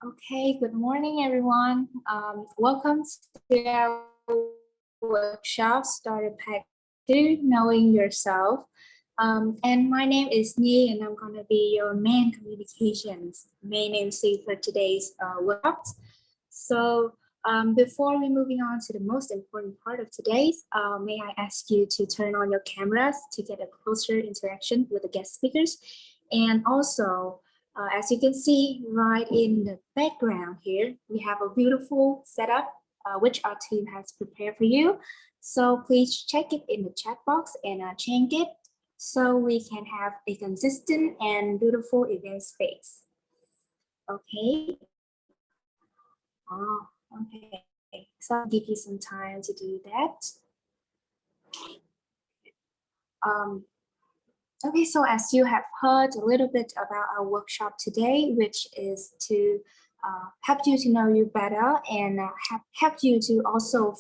Okay, good morning, everyone. Welcome to our workshop, Starter Pack 2, Knowing Yourself. And my name is Nhi, and I'm going to be your main communications, main MC for today's workshop. So before we moving on to the most important part of today's, may I ask you to turn on your cameras to get a closer interaction with the guest speakers. And also, as you can see right in the background here, we have a beautiful setup which our team has prepared for you. So please check it in the chat box and change it so we can have a consistent and beautiful event space. Okay. Oh, okay. So I'll give you some time to do that. Okay, so as you have heard a little bit about our workshop today, which is to help you to know you better and help you to also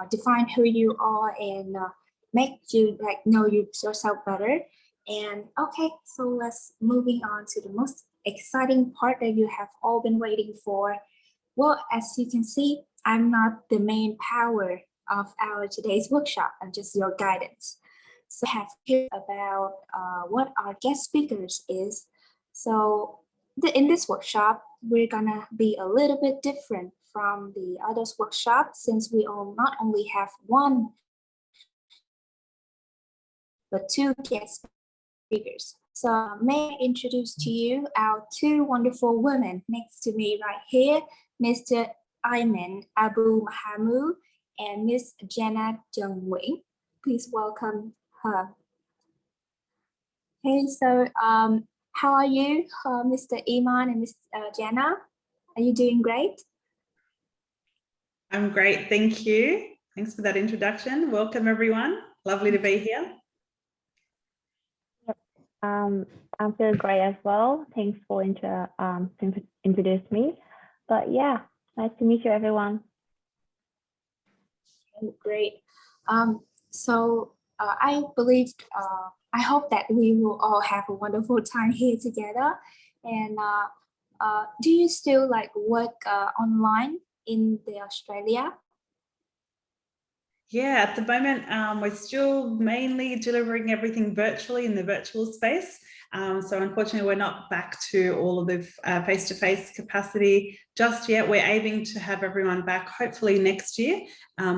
define who you are and make you know yourself better. And okay, so let's moving on to the most exciting part that you have all been waiting for. Well, as you can see, I'm not the main power of our today's workshop. I'm just your guidance. So I have heard about what our guest speakers is. So in this workshop, we're gonna be a little bit different from the others workshops since we all not only have one, but two guest speakers. So may I introduce to you our two wonderful women next to me right here, Mr. Ayman Abu Mahamu and Miss Jana Jung Wing. Please welcome her. Hey, so how are you, Mr. Iman and Miss Jana? Are you doing great? I'm great, thank you. Thanks for that introduction. Welcome, everyone. Lovely to be here. I'm feeling great as well. Thanks for introducing me. But yeah, nice to meet you, everyone. Great. So I believe, I hope that we will all have a wonderful time here together. And do you still work online in Australia? Yeah, at the moment, we're still mainly delivering everything virtually in the virtual space. So unfortunately, we're not back to all of the face-to-face capacity just yet. We're aiming to have everyone back hopefully next year.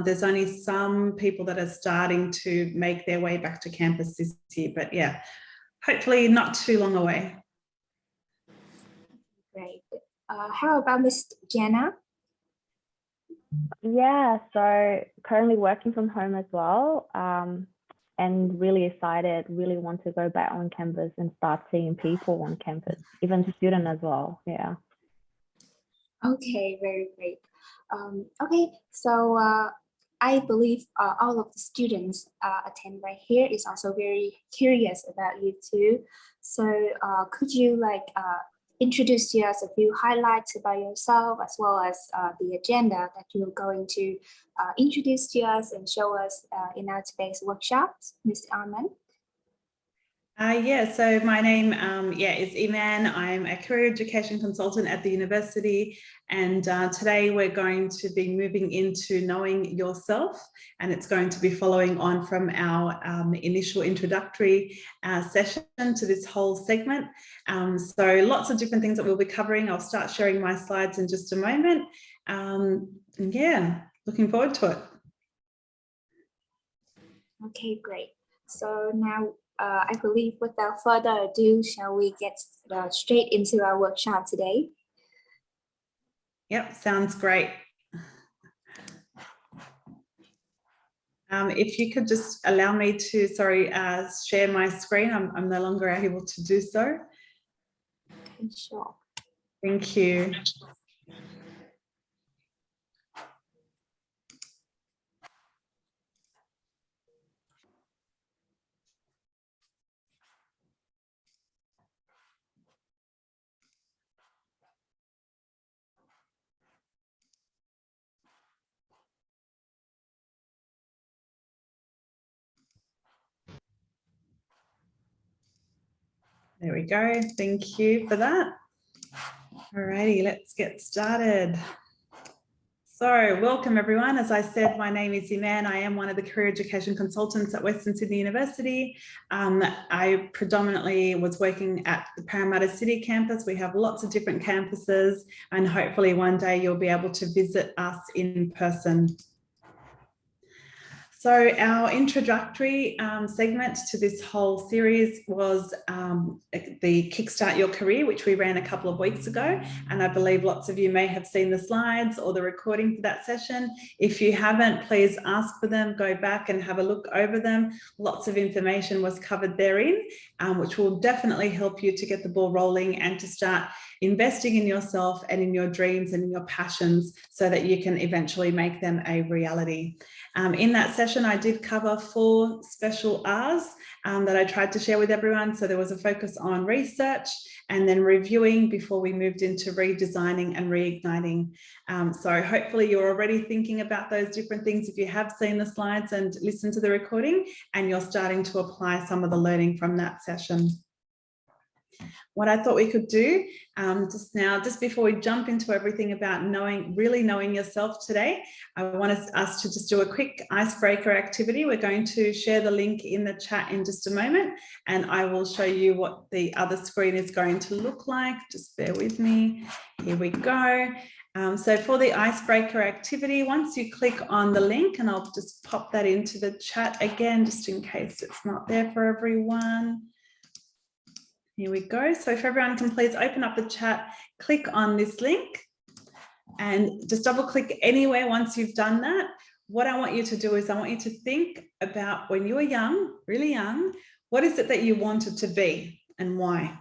There's only some people that are starting to make their way back to campus this year, but yeah, hopefully not too long away. Great. How about Miss Jana? Yeah, so currently working from home as well, and really excited, really want to go back on campus and start seeing people on campus, even students as well, yeah. Okay, very great. Okay, so I believe all of the students attend right here is also very curious about you too. So could you introduce to us a few highlights about yourself as well as the agenda that you're going to introduce to us and show us in our today's workshops, Mr. Arman? Yeah, so my name is Iman. I'm a career education consultant at the university, and today we're going to be moving into knowing yourself, and it's going to be following on from our initial introductory session to this whole segment. So lots of different things that we'll be covering. I'll start sharing my slides in just a moment. Yeah, looking forward to it. Okay, great. So now I believe without further ado, shall we get straight into our workshop today? Yep, sounds great. If you could just allow me to, share my screen. I'm no longer able to do so. Okay, sure. Thank you. There we go. Thank you for that. Alrighty, let's get started. So welcome everyone. As I said, my name is Iman. I am one of the career education consultants at Western Sydney University. I predominantly was working at the Parramatta City campus. We have lots of different campuses and hopefully one day you'll be able to visit us in person. So our introductory segment to this whole series was the Kickstart Your Career, which we ran a couple of weeks ago. And I believe lots of you may have seen the slides or the recording for that session. If you haven't, please ask for them, go back and have a look over them. Lots of information was covered therein, which will definitely help you to get the ball rolling and to start investing in yourself and in your dreams and in your passions so that you can eventually make them a reality. In that session, I did cover 4 special R's that I tried to share with everyone. So there was a focus on research and then reviewing before we moved into redesigning and reigniting. So hopefully you're already thinking about those different things if you have seen the slides and listened to the recording and you're starting to apply some of the learning from that session. What I thought we could do just before we jump into everything about really knowing yourself today, I want us to just do a quick icebreaker activity. We're going to share the link in the chat in just a moment, and I will show you what the other screen is going to look like. Just bear with me. Here we go. So for the icebreaker activity, once you click on the link, and I'll just pop that into the chat again, just in case it's not there for everyone. Here we go. So if everyone can please open up the chat, click on this link and just double click anywhere once you've done that. What I want you to do is I want you to think about when you were young, really young, what is it that you wanted to be and why?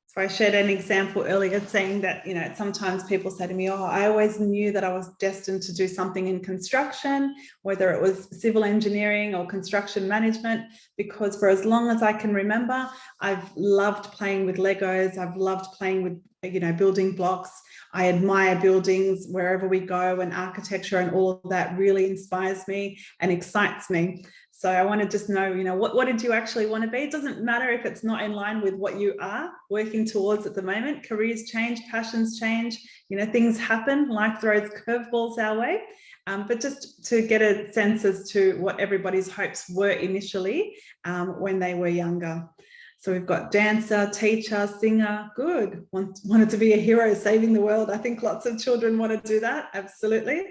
So I shared an example earlier saying that, you know, sometimes people say to me, oh, I always knew that I was destined to do something in construction, whether it was civil engineering or construction management, because for as long as I can remember, I've loved playing with Legos. I've loved playing with, you know, building blocks. I admire buildings wherever we go, and architecture and all of that really inspires me and excites me. So I want to just know, you know, what did you actually want to be? It doesn't matter if it's not in line with what you are working towards at the moment. Careers change, passions change, you know, things happen, life throws curveballs our way. But just to get a sense as to what everybody's hopes were initially when they were younger. So we've got dancer, teacher, singer, good. Wanted to be a hero saving the world. I think lots of children want to do that, absolutely.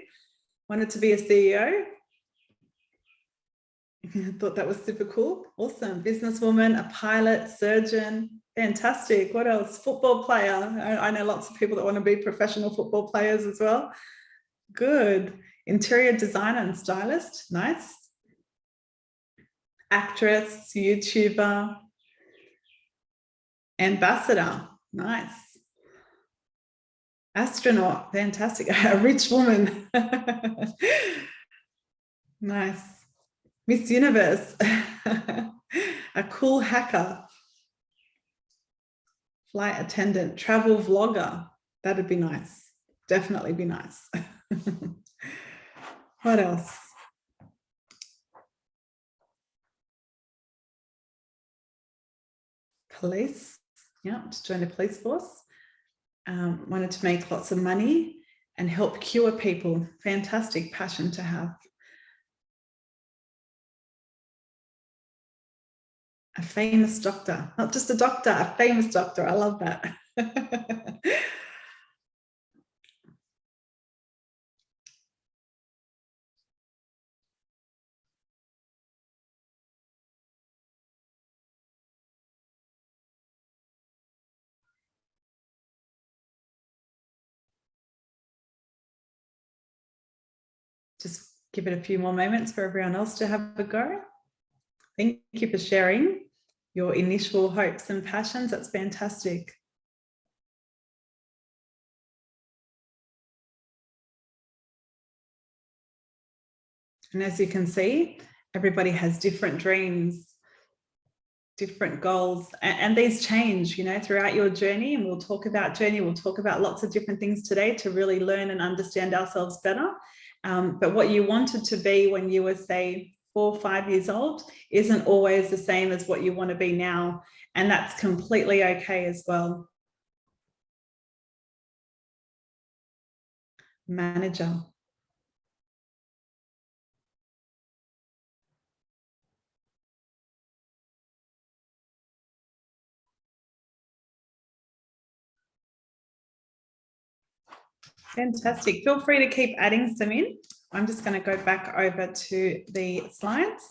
Wanted to be a CEO. I thought that was super cool. Awesome. Businesswoman, a pilot, surgeon. Fantastic. What else? Football player. I know lots of people that want to be professional football players as well. Good. Interior designer and stylist. Nice. Actress, YouTuber. Ambassador. Nice. Astronaut. Fantastic. A rich woman. Nice. Miss Universe, a cool hacker, flight attendant, travel vlogger. That'd be nice. Definitely be nice. What else? Police. Yeah, just joined the police force. Wanted to make lots of money and help cure people. Fantastic passion to have. A famous doctor, not just a doctor, a famous doctor. I love that. Just give it a few more moments for everyone else to have a go. Thank you for sharing your initial hopes and passions. That's fantastic. And as you can see, everybody has different dreams, different goals, and these change, you know, throughout your journey. And we'll talk about journey. We'll talk about lots of different things today to really learn and understand ourselves better. But what you wanted to be when you were, say, 4 or 5 years old isn't always the same as what you want to be now. And that's completely okay as well. manager. Fantastic. Feel free to keep adding some in. I'm just going to go back over to the slides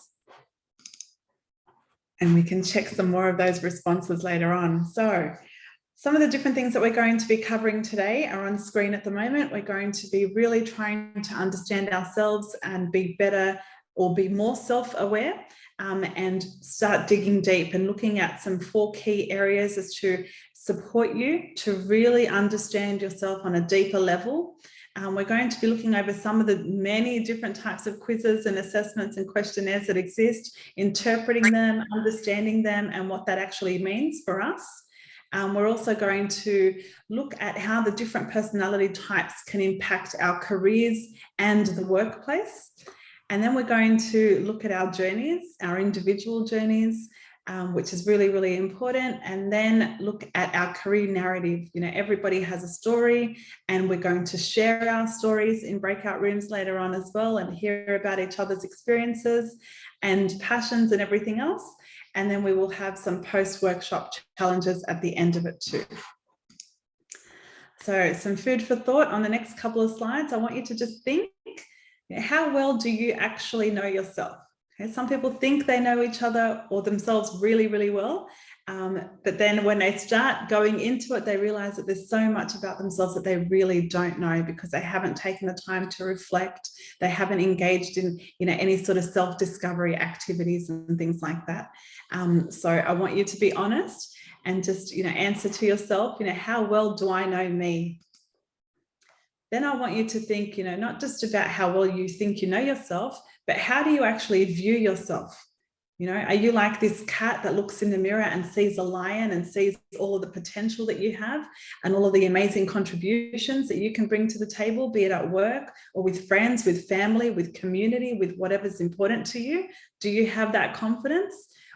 and we can check some more of those responses later on. So some of the different things that we're going to be covering today are on screen at the moment. We're going to be really trying to understand ourselves and be better or be more self-aware, and start digging deep and looking at some 4 key areas as to support you to really understand yourself on a deeper level. We're going to be looking over some of the many different types of quizzes and assessments and questionnaires that exist, interpreting them, understanding them, and what that actually means for us. We're also going to look at how the different personality types can impact our careers and the workplace. And then we're going to look at our journeys, our individual journeys, which is really, really important. And then look at our career narrative. You know, everybody has a story, and we're going to share our stories in breakout rooms later on as well, and hear about each other's experiences and passions and everything else. And then we will have some post-workshop challenges at the end of it too. So some food for thought on the next couple of slides. I want you to just think, how well do you actually know yourself? Okay, some people think they know each other or themselves really, really well. But then when they start going into it, they realize that there's so much about themselves that they really don't know, because they haven't taken the time to reflect. They haven't engaged in, any sort of self-discovery activities and things like that. So I want you to be honest and just, answer to yourself, how well do I know me? Then I want you to think, not just about how well you think you know yourself, but how do you actually view yourself? Are you like this cat that looks in the mirror and sees a lion and sees all of the potential that you have and all of the amazing contributions that you can bring to the table, be it at work or with friends, with family, with community, with whatever's important to you? Do you have that confidence?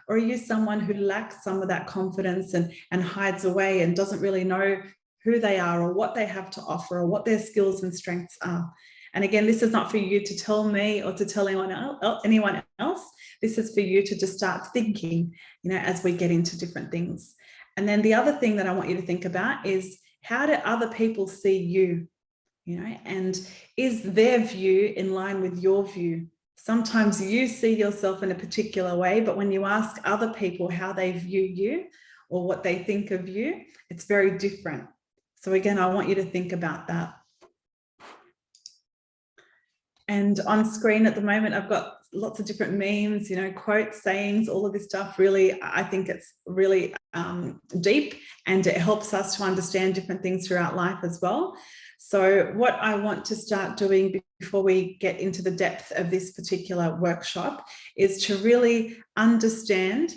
Or are you someone who lacks some of that confidence and hides away and doesn't really know who they are or what they have to offer or what their skills and strengths are? And again, this is not for you to tell me or to tell anyone else. This is for you to just start thinking, as we get into different things. And then the other thing that I want you to think about is, how do other people see you? And is their view in line with your view? Sometimes you see yourself in a particular way, but when you ask other people how they view you or what they think of you, it's very different. So again, I want you to think about that. And on screen at the moment, I've got lots of different memes, quotes, sayings, all of this stuff. Really, I think it's really deep, and it helps us to understand different things throughout life as well. So what I want to start doing before we get into the depth of this particular workshop is to really understand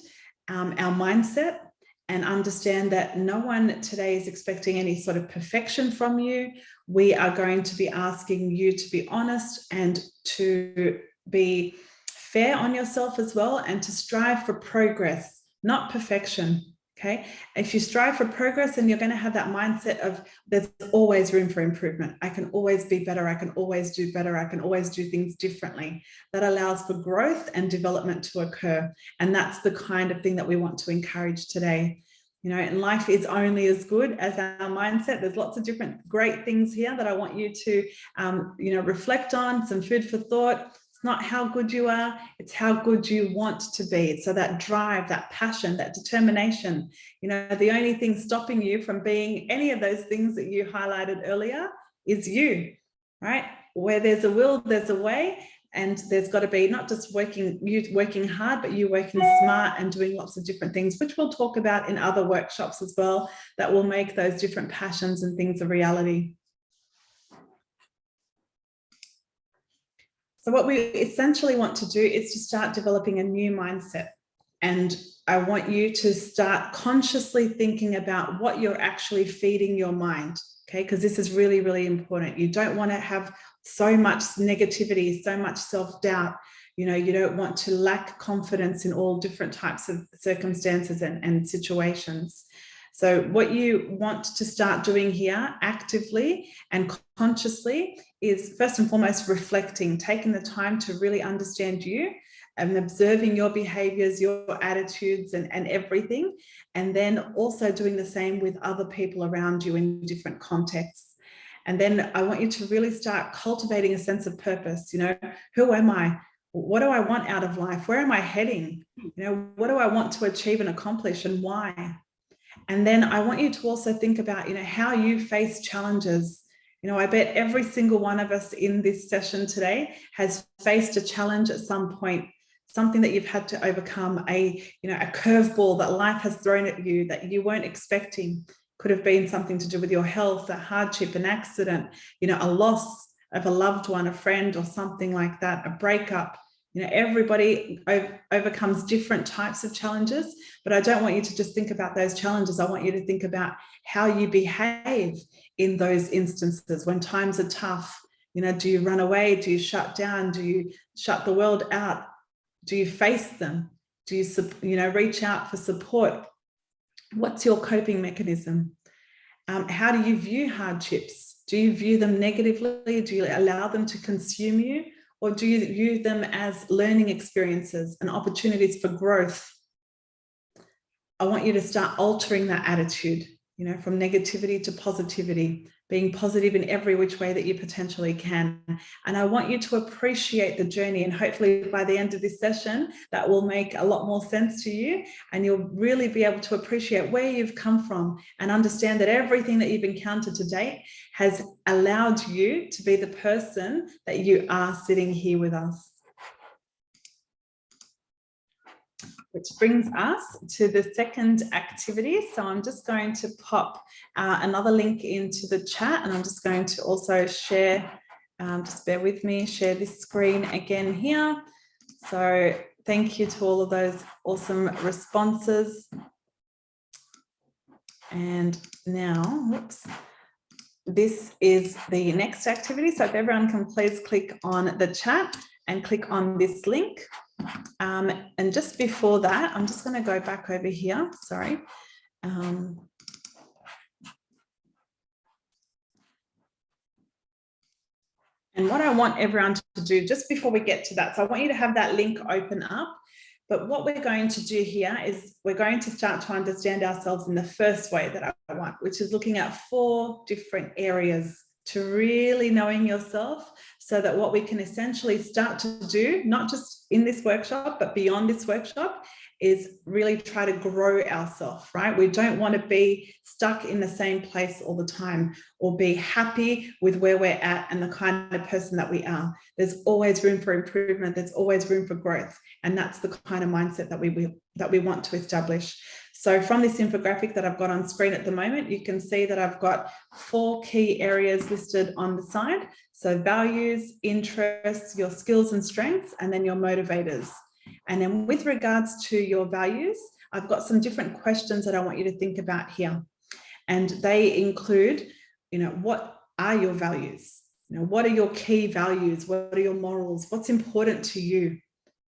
our mindset, and understand that no one today is expecting any sort of perfection from you. We are going to be asking you to be honest and to be fair on yourself as well, and to strive for progress, not perfection. Okay. If you strive for progress, then you're going to have that mindset of, there's always room for improvement. I can always be better. I can always do better. I can always do things differently. That allows for growth and development to occur. And that's the kind of thing that we want to encourage today. And life is only as good as our mindset. There's lots of different great things here that I want you to, reflect on, some food for thought. Not how good you are, it's how good you want to be. So that drive, that passion, that determination, the only thing stopping you from being any of those things that you highlighted earlier is you, right? Where there's a will, there's a way, and there's got to be not just you working hard, but you working smart and doing lots of different things, which we'll talk about in other workshops as well, that will make those different passions and things a reality. So what we essentially want to do is to start developing a new mindset. And I want you to start consciously thinking about what you're actually feeding your mind, okay? Because this is really, really important. You don't want to have so much negativity, so much self-doubt. You don't want to lack confidence in all different types of circumstances and situations. So what you want to start doing here actively and consciously is first and foremost reflecting, taking the time to really understand you and observing your behaviors, your attitudes and everything. And then also doing the same with other people around you in different contexts. And then I want you to really start cultivating a sense of purpose. You know, who am I? What do I want out of life? Where am I heading? You know, what do I want to achieve and accomplish and why? And then I want you to also think about, you know, how you face challenges. You know, I bet every single one of us in this session today has faced a challenge at some point, something that you've had to overcome, a curveball that life has thrown at you that you weren't expecting. Could have been something to do with your health, a hardship, an accident, you know, a loss of a loved one, a friend or something like that, a breakup. You know, everybody overcomes different types of challenges, but I don't want you to just think about those challenges. I want you to think about how you behave in those instances when times are tough. You know, do you run away? Do you shut down? Do you shut the world out? Do you face them? Do you, reach out for support? What's your coping mechanism? How do you view hardships? Do you view them negatively? Do you allow them to consume you? Or do you view them as learning experiences and opportunities for growth? I want you to start altering that attitude, you know, from negativity to positivity, being positive in every which way that you potentially can. And I want you to appreciate the journey. And hopefully by the end of this session, that will make a lot more sense to you. And you'll really be able to appreciate where you've come from and understand that everything that you've encountered to date has allowed you to be the person that you are sitting here with us. Which brings us to the second activity. So I'm just going to pop another link into the chat, and I'm just going to also share, just bear with me, share this screen again here. So thank you to all of those awesome responses. And now, whoops, this is the next activity. So if everyone can please click on the chat and click on this link. And just before that, I'm just going to go back over here. Sorry. And what I want everyone to do just before we get to that, so I want you to have that link open up. But what we're going to do here is we're going to start to understand ourselves in the first way that I want, which is looking at 4 different areas to really knowing yourself, so that what we can essentially start to do, not just in this workshop, but beyond this workshop, is really try to grow ourselves, right? We don't want to be stuck in the same place all the time or be happy with where we're at and the kind of person that we are. There's always room for improvement. There's always room for growth. And that's the kind of mindset that we want to establish. So from this infographic that I've got on screen at the moment, you can see that I've got 4 key areas listed on the side. So values, interests, your skills and strengths, and then your motivators. And then with regards to your values, I've got some different questions that I want you to think about here. And they include, what are your values? What are your key values? What are your morals? What's important to you?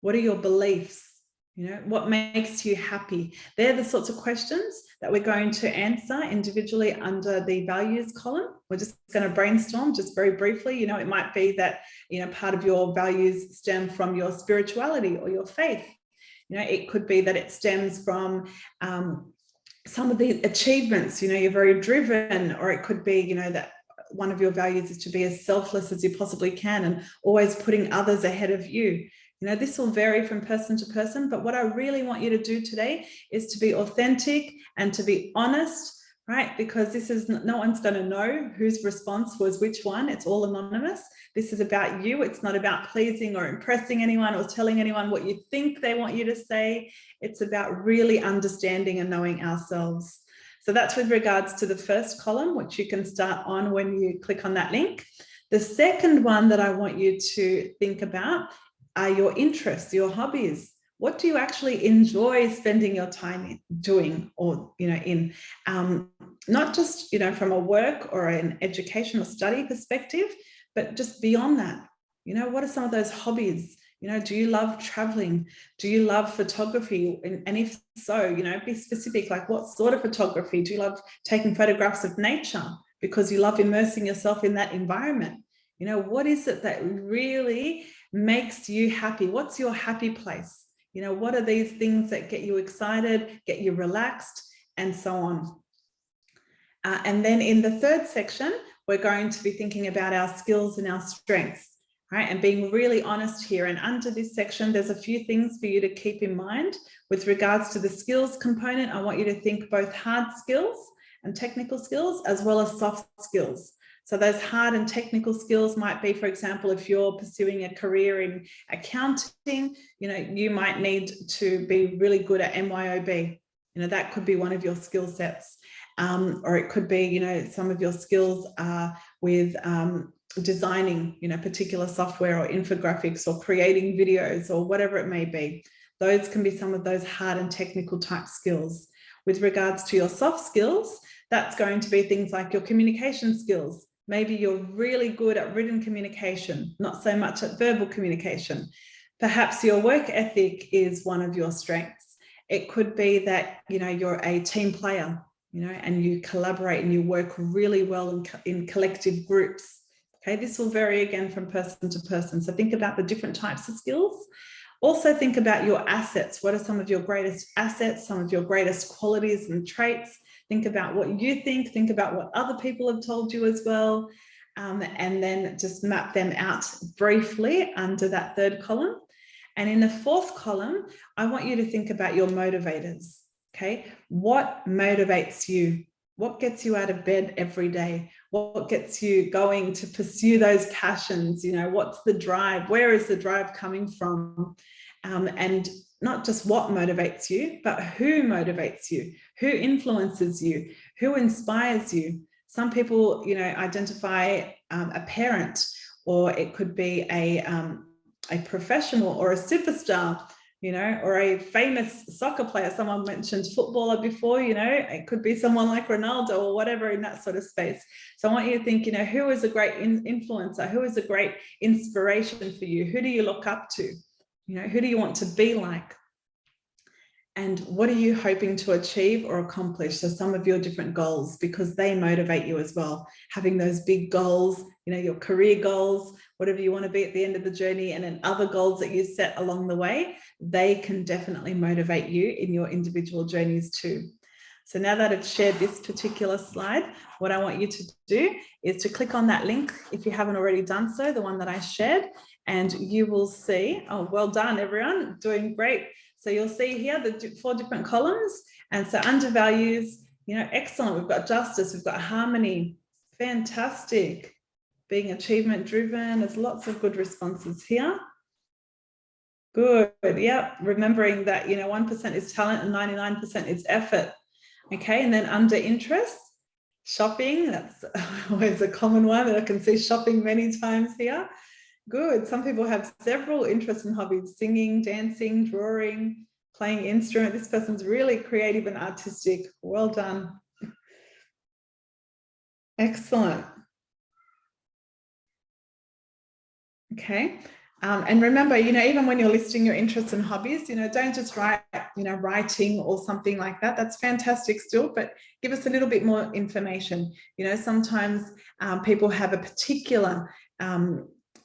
What are your beliefs? What makes you happy? They're the sorts of questions that we're going to answer individually under the values column. We're just going to brainstorm just very briefly. It might be that, part of your values stem from your spirituality or your faith. It could be that it stems from some of the achievements, you're very driven, or it could be, that one of your values is to be as selfless as you possibly can and always putting others ahead of you. This will vary from person to person, but what I really want you to do today is to be authentic and to be honest, right? Because this is, no one's going to know whose response was which one. It's all anonymous. This is about you. It's not about pleasing or impressing anyone or telling anyone what you think they want you to say. It's about really understanding and knowing ourselves. So that's with regards to the first column, which you can start on when you click on that link. The second one that I want you to think about are your interests, your hobbies. What do you actually enjoy spending your time doing, or in not just from a work or an education or study perspective, but just beyond that? What are some of those hobbies? You know, do you love traveling? Do you love photography? And if so, you know, be specific, like what sort of photography? Do you love taking photographs of nature because you love immersing yourself in that environment? You know, what is it that really makes you happy? What's your happy place? You know, what are these things that get you excited, get you relaxed, and so on? And then in the third section, we're going to be thinking about our skills and our strengths. Right, and being really honest here. And under this section, there's a few things for you to keep in mind with regards to the skills component. I want you to think both hard skills and technical skills, as well as soft skills. So those hard and technical skills might be, for example, if you're pursuing a career in accounting, you know, you might need to be really good at MYOB. You know, that could be one of your skill sets. Or it could be, you know, some of your skills are with designing, you know, particular software or infographics or creating videos or whatever it may be. Those can be some of those hard and technical type skills. With regards to your soft skills, that's going to be things like your communication skills. Maybe you're really good at written communication, not so much at verbal communication. Perhaps your work ethic is one of your strengths. It could be that, you know, you're a team player, you know, and you collaborate and you work really well in collective groups. Okay, this will vary again from person to person. So think about the different types of skills. Also think about your assets. What are some of your greatest assets, some of your greatest qualities and traits? Think about what you think about what other people have told you as well. And then just map them out briefly under that third column. And in the fourth column, I want you to think about your motivators. Okay, what motivates you? What gets you out of bed every day? What gets you going to pursue those passions? You know, what's the drive? Where is the drive coming from? And not just what motivates you, but who motivates you? Who influences you? Who inspires you? Some people, you know, identify a parent, or it could be a professional or a superstar, you know, or a famous soccer player. Someone mentioned footballer before, you know, it could be someone like Ronaldo or whatever in that sort of space. So I want you to think, you know, who is a great influencer? Who is a great inspiration for you? Who do you look up to? You know, who do you want to be like? And what are you hoping to achieve or accomplish? So some of your different goals, because they motivate you as well. Having those big goals, you know, your career goals, whatever you want to be at the end of the journey, and then other goals that you set along the way, they can definitely motivate you in your individual journeys too. So now that I've shared this particular slide, what I want you to do is to click on that link if you haven't already done so, the one that I shared, and you will see, oh, well done everyone, doing great. So you'll see here the 4 different columns. And so under values, you know, excellent. We've got justice, we've got harmony, fantastic. Being achievement driven, there's lots of good responses here. Good, yeah. Remembering that, you know, 1% is talent and 99% is effort. Okay, and then under interests, shopping, that's always a common one that I can see shopping many times here. Good. Some people have several interests and hobbies: singing, dancing, drawing, playing instrument. This person's really creative and artistic. Well done. Excellent. Okay. And remember, you know, even when you're listing your interests and hobbies, you know, don't just write, you know, writing or something like that. That's fantastic still, but give us a little bit more information. You know, sometimes people have a particular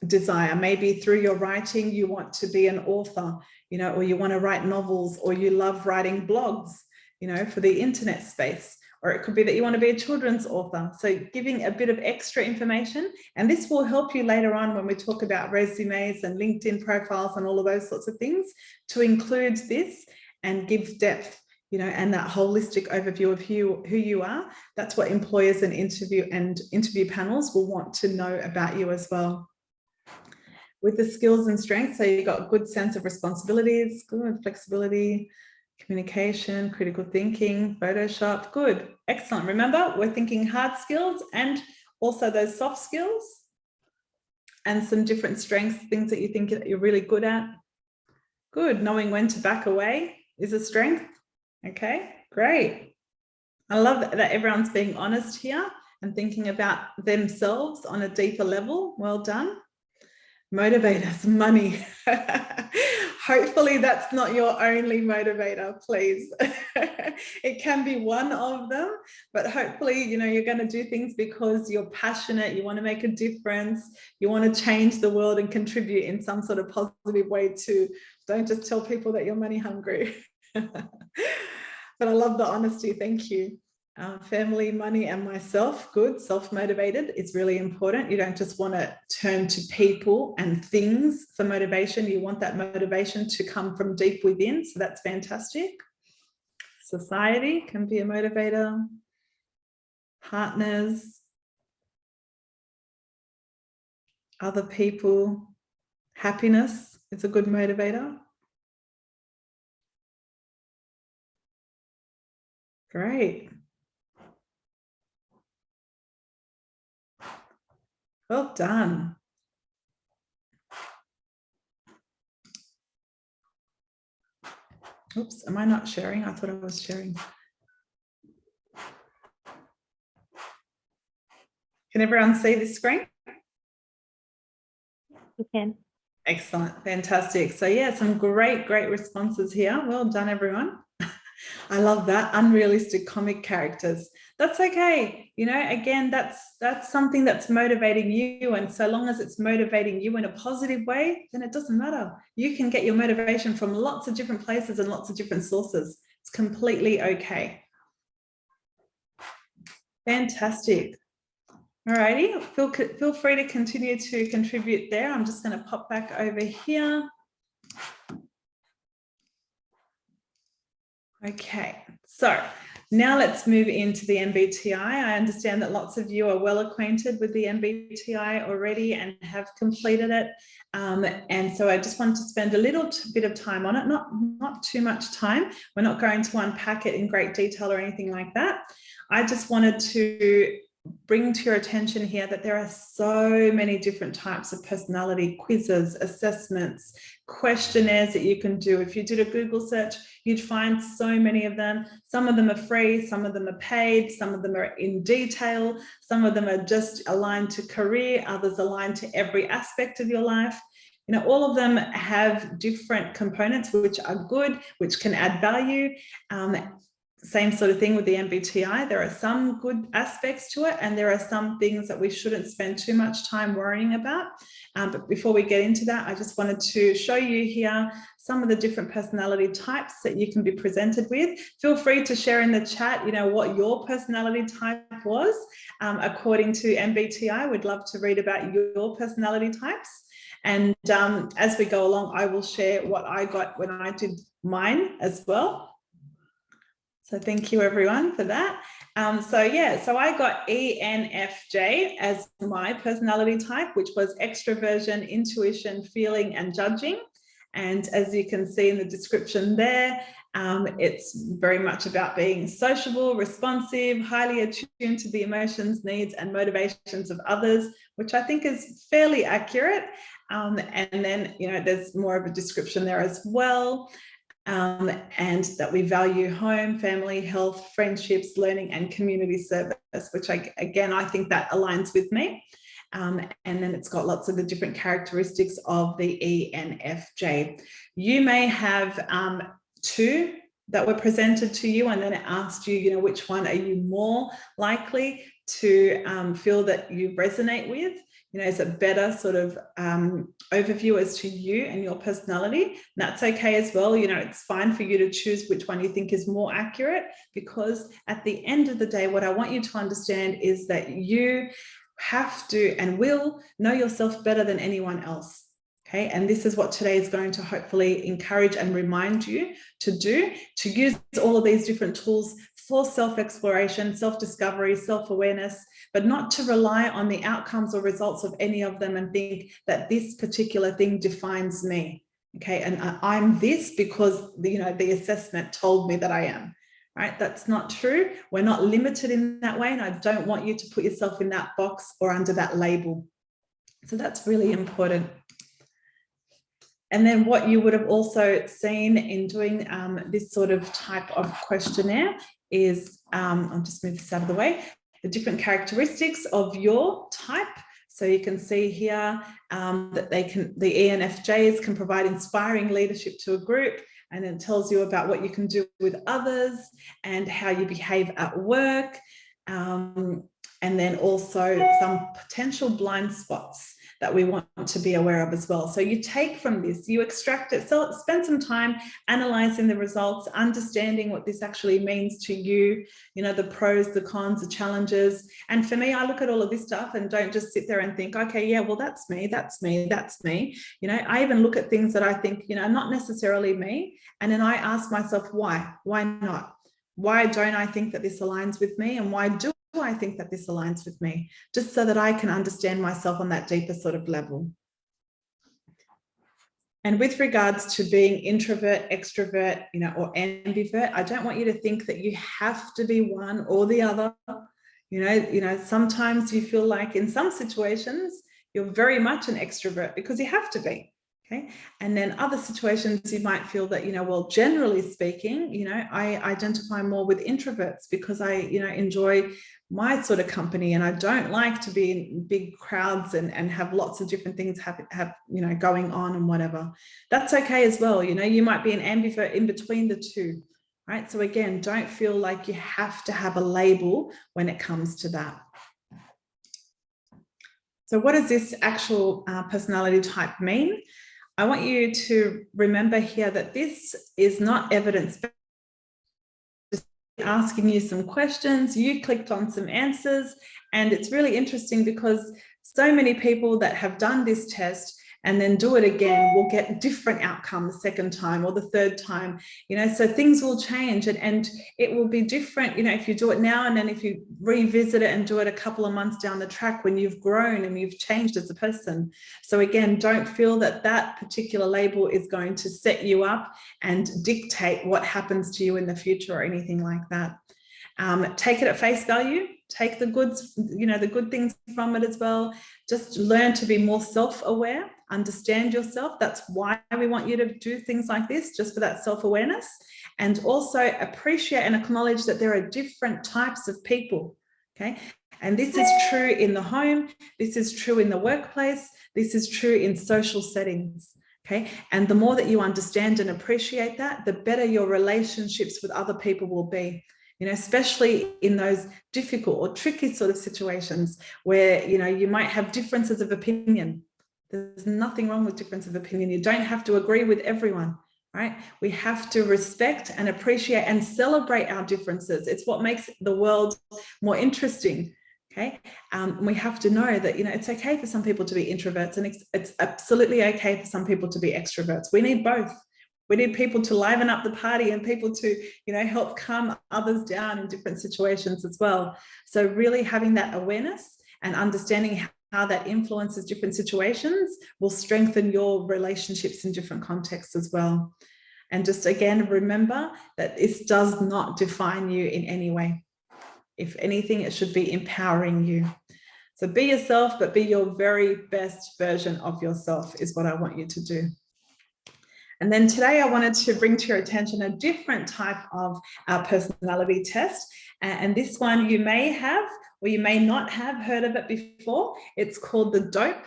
desire. Maybe through your writing, you want to be an author, you know, or you want to write novels, or you love writing blogs, you know, for the internet space. Or it could be that you want to be a children's author. So giving a bit of extra information, and this will help you later on when we talk about resumes and LinkedIn profiles and all of those sorts of things, to include this and give depth, you know, and that holistic overview of who you are. That's what employers and interview panels will want to know about you as well. With the skills and strengths, so you've got a good sense of responsibilities, good flexibility, communication, critical thinking, Photoshop, good, excellent. Remember, we're thinking hard skills and also those soft skills, and some different strengths, things that you think that you're really good at. Good, knowing when to back away is a strength. Okay, great. I love that everyone's being honest here and thinking about themselves on a deeper level. Well done. Motivators, money. Hopefully that's not your only motivator, please. It can be one of them, but hopefully, you know, you're going to do things because you're passionate, you want to make a difference, you want to change the world and contribute in some sort of positive way too. Don't just tell people that you're money hungry. But I love the honesty. Thank you. Family, money, and myself, good, self-motivated. It's really important. You don't just want to turn to people and things for motivation. You want that motivation to come from deep within. So that's fantastic. Society can be a motivator. Partners, other people, happiness is a good motivator. Great. Well done. Oops, am I not sharing? I thought I was sharing. Can everyone see this screen? You can. Excellent, fantastic. So yeah, some great responses here. Well done, everyone. I love that. Unrealistic comic characters. That's okay. You know, again, that's something that's motivating you. And so long as it's motivating you in a positive way, then it doesn't matter. You can get your motivation from lots of different places and lots of different sources. It's completely okay. Fantastic. All righty. Feel free to continue to contribute there. I'm just going to pop back over here. Okay, so now let's move into the MBTI. I understand that lots of you are well acquainted with the MBTI already and have completed it. And so I just want to spend a little bit of time on it, not too much time. We're not going to unpack it in great detail or anything like that. I just wanted to bring to your attention here that there are so many different types of personality quizzes, assessments, questionnaires that you can do. If you did a Google search, you'd find so many of them. Some of them are free, some of them are paid, some of them are in detail, some of them are just aligned to career, others aligned to every aspect of your life. You know, all of them have different components which are good, which can add value. Same sort of thing with the MBTI. There are some good aspects to it, and there are some things that we shouldn't spend too much time worrying about. But before we get into that, I just wanted to show you here some of the different personality types that you can be presented with. Feel free to share in the chat, you know, what your personality type was according to MBTI. We'd love to read about your personality types. And as we go along, I will share what I got when I did mine as well. So thank you everyone for that. So I got ENFJ as my personality type, which was extroversion, intuition, feeling, and judging. And as you can see in the description there, it's very much about being sociable, responsive, highly attuned to the emotions, needs, and motivations of others, which I think is fairly accurate. And then, you know, there's more of a description there as well. And that we value home, family, health, friendships, learning, and community service, which I think that aligns with me. And then it's got lots of the different characteristics of the ENFJ. You may have two that were presented to you, and then it asked you, you know, which one are you more likely to feel that you resonate with? You know, is a better sort of overview as to you and your personality. And that's okay as well. You know, it's fine for you to choose which one you think is more accurate, because at the end of the day, what I want you to understand is that you have to and will know yourself better than anyone else. Okay, and this is what today is going to hopefully encourage and remind you to do, to use all of these different tools for self-exploration, self-discovery, self-awareness, but not to rely on the outcomes or results of any of them and think that this particular thing defines me. Okay, and I'm this because the assessment told me that I am. Right? That's not true. We're not limited in that way, and I don't want you to put yourself in that box or under that label. So that's really important. And then what you would have also seen in doing this sort of type of questionnaire is, I'll just move this out of the way, the different characteristics of your type. So you can see here that the ENFJs can provide inspiring leadership to a group, and it tells you about what you can do with others and how you behave at work. And then also some potential blind spots that we want to be aware of as well. So you take from this, you extract it, so spend some time analyzing the results, understanding what this actually means to you, you know, the pros, the cons, the challenges. And for me, I look at all of this stuff and don't just sit there and think, okay, yeah, well, that's me, that's me, that's me. You know, I even look at things that I think, you know, not necessarily me. And then I ask myself, why? Why not? Why don't I think that this aligns with me? And why do I think that this aligns with me? Just so that I can understand myself on that deeper sort of level. And with regards to being introvert, extrovert, you know, or ambivert, I don't want you to think that you have to be one or the other. You know, sometimes you feel like in some situations you're very much an extrovert because you have to be. Okay. And then other situations you might feel that, you know, well, generally speaking, you know, I identify more with introverts because I, you know, enjoy my sort of company, and I don't like to be in big crowds and have lots of different things have you know, going on and whatever. That's okay as well. You know, you might be an ambivert in between the two, right? So again, don't feel like you have to have a label when it comes to that. So what does this actual personality type mean? I want you to remember here that this is not evidence. Just asking you some questions, you clicked on some answers, and it's really interesting because so many people that have done this test and then do it again will get different outcomes the second time or the third time, you know, so things will change and it will be different, you know, if you do it now and then if you revisit it and do it a couple of months down the track when you've grown and you've changed as a person. So again, don't feel that that particular label is going to set you up and dictate what happens to you in the future or anything like that. Take it at face value, take the goods, you know, the good things from it as well. Just learn to be more self-aware, understand yourself. That's why we want you to do things like this, just for that self-awareness. And also appreciate and acknowledge that there are different types of people, okay? And this is true in the home, this is true in the workplace, this is true in social settings. Okay, and the more that you understand and appreciate that, the better your relationships with other people will be. You know, especially in those difficult or tricky sort of situations where, you know, you might have differences of opinion. There's nothing wrong with difference of opinion. You don't have to agree with everyone, right? We have to respect and appreciate and celebrate our differences. It's what makes the world more interesting. Okay, we have to know that, you know, it's okay for some people to be introverts and it's absolutely okay for some people to be extroverts. We need both. We need people to liven up the party and people to, you know, help calm others down in different situations as well. So really having that awareness and understanding how that influences different situations will strengthen your relationships in different contexts as well. And just again, remember that this does not define you in any way. If anything, it should be empowering you. So be yourself, but be your very best version of yourself is what I want you to do. And then today I wanted to bring to your attention a different type of personality test. And this one you may have or you may not have heard of it before. It's called the DOPE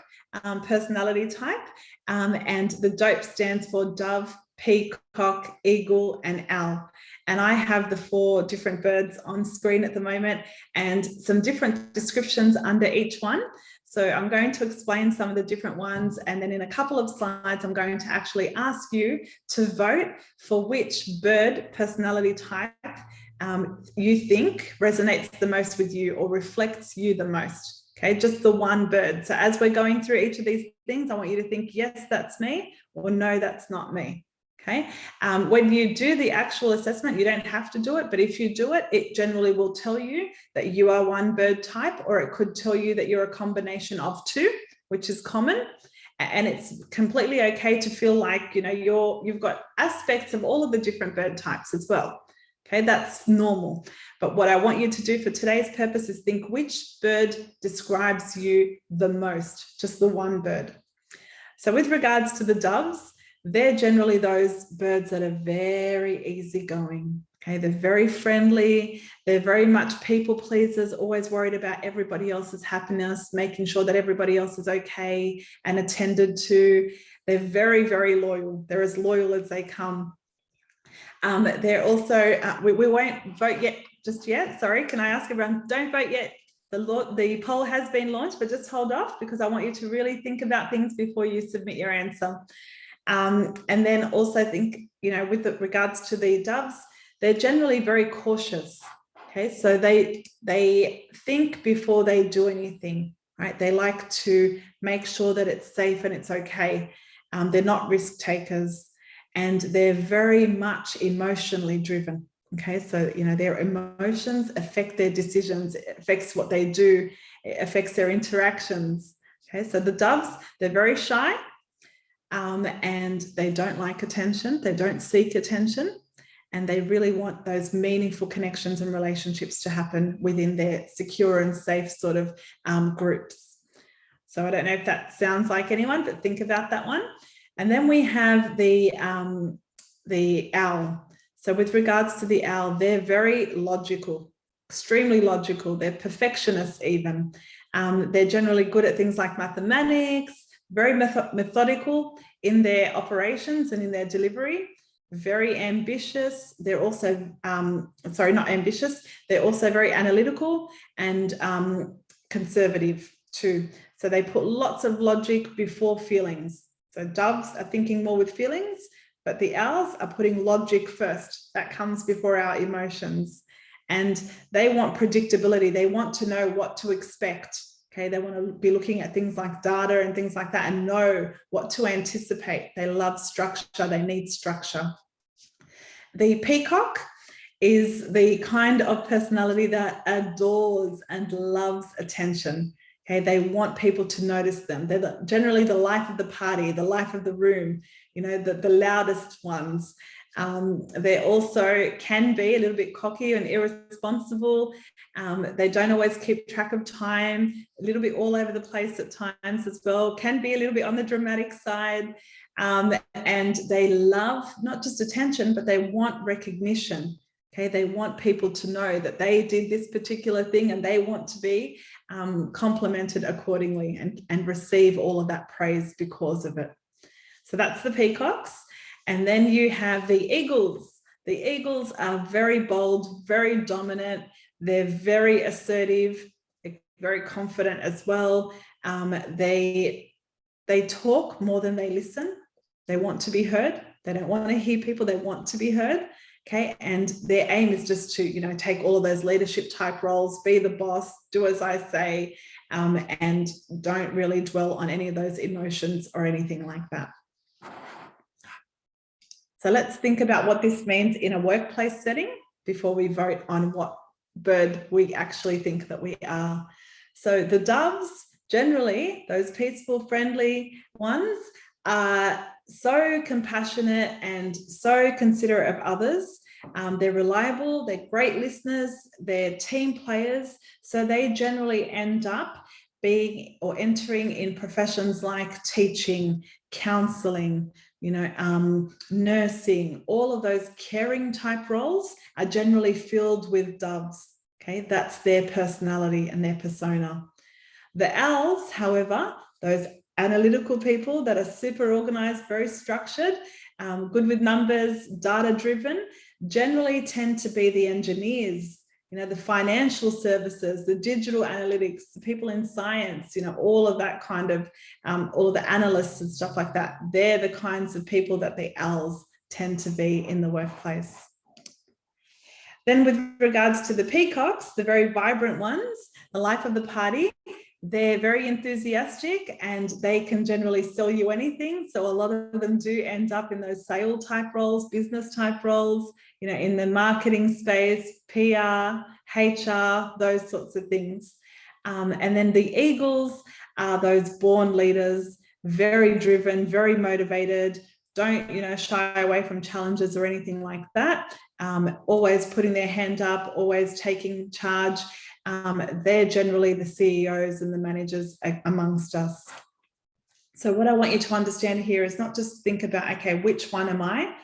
personality type. And the DOPE stands for dove, peacock, eagle, and owl. And I have the 4 different birds on screen at the moment and some different descriptions under each one. So I'm going to explain some of the different ones, and then in a couple of slides, I'm going to actually ask you to vote for which bird personality type you think resonates the most with you or reflects you the most. Okay, just the one bird. So as we're going through each of these things, I want you to think, yes, that's me, or no, that's not me. Okay, when you do the actual assessment, you don't have to do it, but if you do it, it generally will tell you that you are one bird type, or it could tell you that you're a combination of 2, which is common. And it's completely okay to feel like, you know, you've got aspects of all of the different bird types as well. Okay, that's normal. But what I want you to do for today's purpose is think which bird describes you the most, just the one bird. So with regards to the doves, they're generally those birds that are very easygoing. Okay, they're very friendly. They're very much people pleasers, always worried about everybody else's happiness, making sure that everybody else is okay and attended to. They're very, very loyal. They're as loyal as they come. They're also, we won't vote yet, just yet. Sorry, can I ask everyone, don't vote yet. The poll has been launched, but just hold off because I want you to really think about things before you submit your answer. And then also think, with regards to the doves, they're generally very cautious. Okay, so they think before they do anything, right? They like to make sure that it's safe and it's okay. They're not risk takers, and they're very much emotionally driven. Okay, so their emotions affect their decisions, it affects what they do, it affects their interactions. Okay, so the doves, they're very shy, and they don't like attention, they don't seek attention, and they really want those meaningful connections and relationships to happen within their secure and safe sort of groups. So I don't know if that sounds like anyone, but think about that one. And then we have the owl. So with regards to the owl, they're very logical, extremely logical. They're perfectionists even. They're generally good at things like mathematics, very methodical in their operations and in their delivery, very ambitious. They're also, not ambitious, they're also very analytical and conservative too. So they put lots of logic before feelings. So doves are thinking more with feelings, but the owls are putting logic first. That comes before our emotions. And they want predictability. They want to know what to expect. Okay, they want to be looking at things like data and things like that and know what to anticipate. They love structure. They need structure. The peacock is the kind of personality that adores and loves attention. Okay, they want people to notice them. They're generally the life of the party, the life of the room, the loudest ones. They also can be a little bit cocky and irresponsible. They don't always keep track of time, a little bit all over the place at times as well, can be a little bit on the dramatic side. And they love not just attention, but they want recognition. Okay, they want people to know that they did this particular thing and they want to be complimented accordingly and receive all of that praise because of it. So that's the peacocks. And then you have the eagles. The eagles are very bold, very dominant. They're very assertive, very confident as well. They talk more than they listen. They want to be heard. They don't want to hear people. They want to be heard. Okay, and their aim is just to, take all of those leadership type roles, be the boss, do as I say, and don't really dwell on any of those emotions or anything like that. So let's think about what this means in a workplace setting before we vote on what bird we actually think that we are. So the doves, generally, those peaceful, friendly ones, are so compassionate and so considerate of others. They're reliable, they're great listeners, they're team players. So they generally end up being or entering in professions like teaching, counseling, nursing. All of those caring type roles are generally filled with doves. Okay, that's their personality and their persona. The owls, however, those analytical people that are super organized, very structured, good with numbers, data driven, generally tend to be the engineers, the financial services, the digital analytics, the people in science, all of that kind of, all of the analysts and stuff like that. They're the kinds of people that the owls tend to be in the workplace. Then with regards to the peacocks, the very vibrant ones, the life of the party, they're very enthusiastic and they can generally sell you anything. So a lot of them do end up in those sale type roles, business type roles, in the marketing space, PR, HR, those sorts of things. And then the eagles are those born leaders, very driven, very motivated, don't, shy away from challenges or anything like that. Always putting their hand up, always taking charge. They're generally the CEOs and the managers amongst us. So what I want you to understand here is not just think about, okay, which one am I?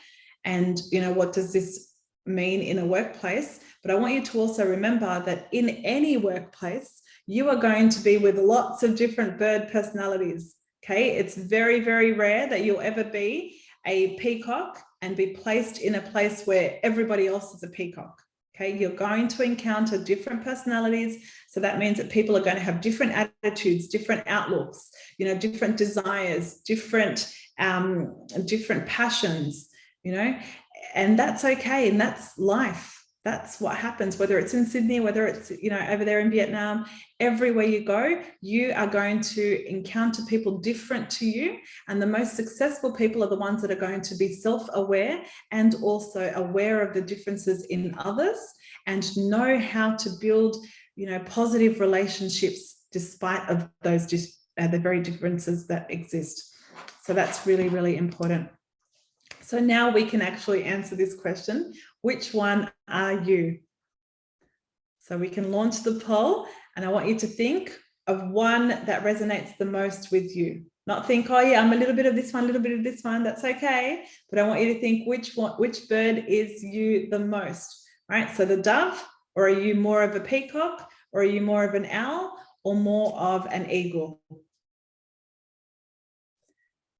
And, what does this mean in a workplace, but I want you to also remember that in any workplace, you are going to be with lots of different bird personalities. Okay, it's very, very rare that you'll ever be a peacock and be placed in a place where everybody else is a peacock. Okay, you're going to encounter different personalities. So that means that people are going to have different attitudes, different outlooks, you know, different desires, different passions, you know, and that's okay. And that's life. That's what happens, whether it's in Sydney, whether it's, you know, over there in Vietnam, everywhere you go, you are going to encounter people different to you. And the most successful people are the ones that are going to be self-aware and also aware of the differences in others and know how to build, you know, positive relationships despite of those the very differences that exist. So that's really, really important. So now we can actually answer this question. Which one are you? So we can launch the poll, and I want you to think of one that resonates the most with you. Not think, oh yeah, I'm a little bit of this one, a little bit of this one, that's okay. But I want you to think which bird is you the most, right? So the dove, or are you more of a peacock, or are you more of an owl, or more of an eagle?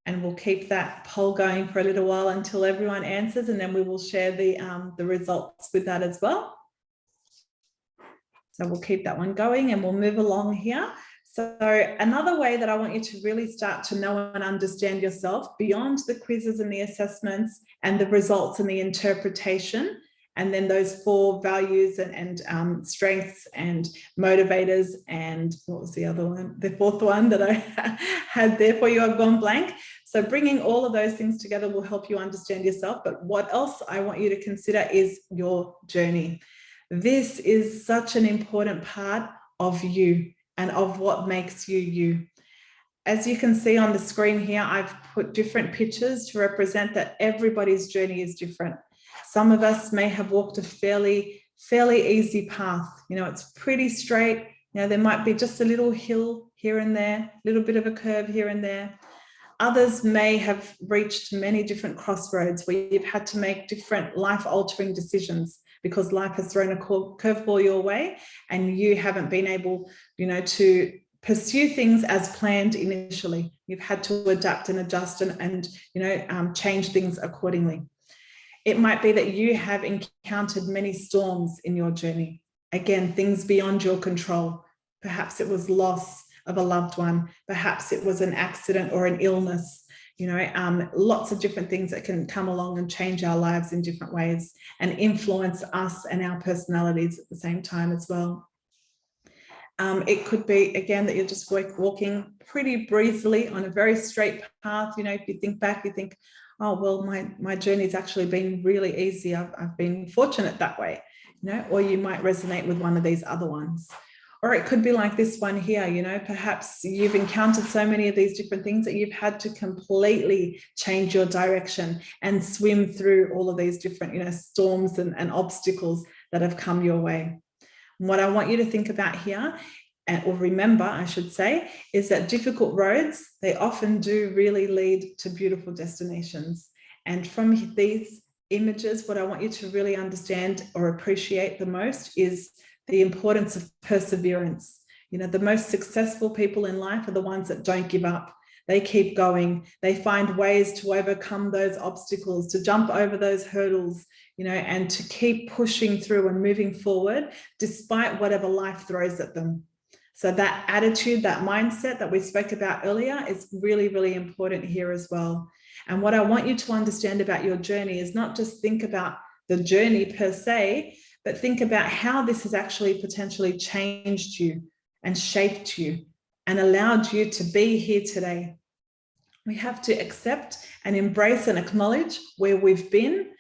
And we'll keep that poll going for a little while until everyone answers, and then we will share the results with that as well. So we'll keep that one going and we'll move along here. So another way that I want you to really start to know and understand yourself beyond the quizzes and the assessments and the results and the interpretation, and then those 4 values and strengths and motivators, and what was the other one? The 4th one that I had there for you, I've gone blank. So bringing all of those things together will help you understand yourself. But what else I want you to consider is your journey. This is such an important part of you and of what makes you you. As you can see on the screen here, I've put different pictures to represent that everybody's journey is different. Some of us may have walked a fairly easy path. You know, it's pretty straight. You know, there might be just a little hill here and there, a little bit of a curve here and there. Others may have reached many different crossroads where you've had to make different life-altering decisions because life has thrown a curveball your way and you haven't been able, you know, to pursue things as planned initially. You've had to adapt and adjust and you know, change things accordingly. It might be that you have encountered many storms in your journey. Again, things beyond your control. Perhaps it was loss of a loved one. Perhaps it was an accident or an illness. You know, lots of different things that can come along and change our lives in different ways and influence us and our personalities at the same time as well. It could be, again, that you're just walking pretty breezily on a very straight path. You know, if you think back, you think, oh, well, my journey's actually been really easy. I've been fortunate that way, you know, or you might resonate with one of these other ones. Or it could be like this one here, you know, perhaps you've encountered so many of these different things that you've had to completely change your direction and swim through all of these different, you know, storms and obstacles that have come your way. And what I want you to think about here, or remember, I should say, is that difficult roads, they often do really lead to beautiful destinations. And from these images, what I want you to really understand or appreciate the most is the importance of perseverance. You know, the most successful people in life are the ones that don't give up. They keep going. They find ways to overcome those obstacles, to jump over those hurdles, you know, and to keep pushing through and moving forward despite whatever life throws at them. So that attitude, that mindset that we spoke about earlier is really, really important here as well. And what I want you to understand about your journey is not just think about the journey per se, but think about how this has actually potentially changed you and shaped you and allowed you to be here today. We have to accept and embrace and acknowledge where we've been,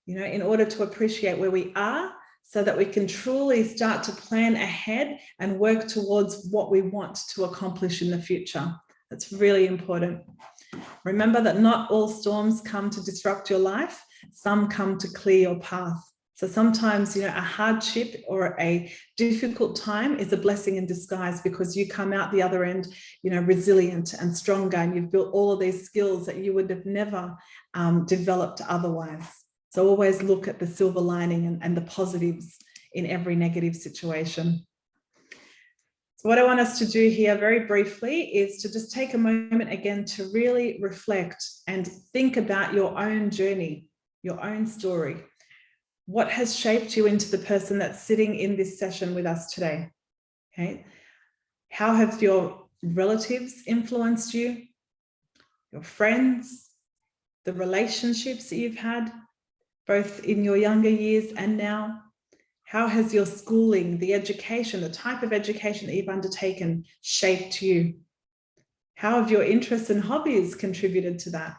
you know, in order to appreciate where we are, so that we can truly start to plan ahead and work towards what we want to accomplish in the future. That's really important. Remember that not all storms come to disrupt your life. Some come to clear your path. So sometimes, you know, a hardship or a difficult time is a blessing in disguise because you come out the other end, you know, resilient and stronger, and you've built all of these skills that you would have never developed otherwise. So always look at the silver lining and the positives in every negative situation. So what I want us to do here very briefly is to just take a moment again to really reflect and think about your own journey, your own story. What has shaped you into the person that's sitting in this session with us today? Okay. How have your relatives influenced you? Your friends, the relationships that you've had, both in your younger years and now? How has your schooling, the education, the type of education that you've undertaken shaped you? How have your interests and hobbies contributed to that?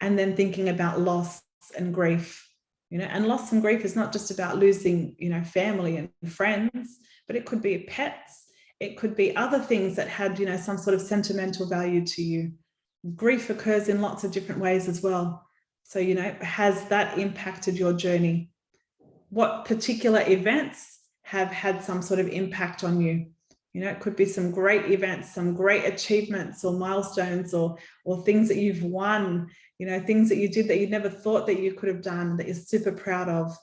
And then thinking about loss and grief, and loss and grief is not just about losing, family and friends, but it could be pets. It could be other things that had, some sort of sentimental value to you. Grief occurs in lots of different ways as well. So, has that impacted your journey? What particular events have had some sort of impact on you? It could be some great events, some great achievements or milestones or things that you've won, things that you did that you never thought that you could have done that you're super proud of.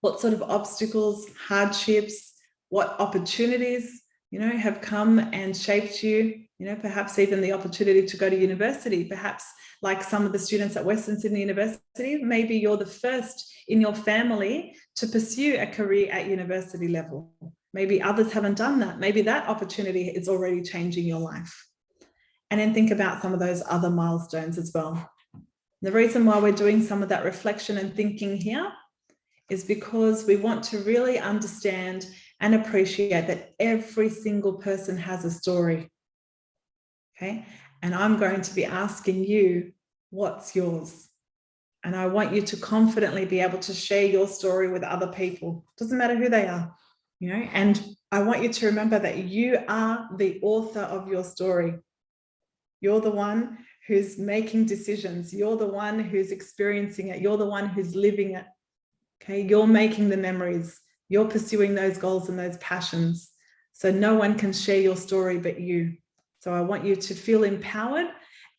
What sort of obstacles, hardships, what opportunities, have come and shaped you, perhaps even the opportunity to go to university, perhaps like some of the students at Western Sydney University, maybe you're the first in your family to pursue a career at university level. Maybe others haven't done that. Maybe that opportunity is already changing your life. And then think about some of those other milestones as well. The reason why we're doing some of that reflection and thinking here is because we want to really understand and appreciate that every single person has a story. Okay. And I'm going to be asking you, what's yours? And I want you to confidently be able to share your story with other people. Doesn't matter who they are, and I want you to remember that you are the author of your story. You're the one who's making decisions. You're the one who's experiencing it. You're the one who's living it. Okay. You're making the memories. You're pursuing those goals and those passions. So no one can share your story but you. So I want you to feel empowered,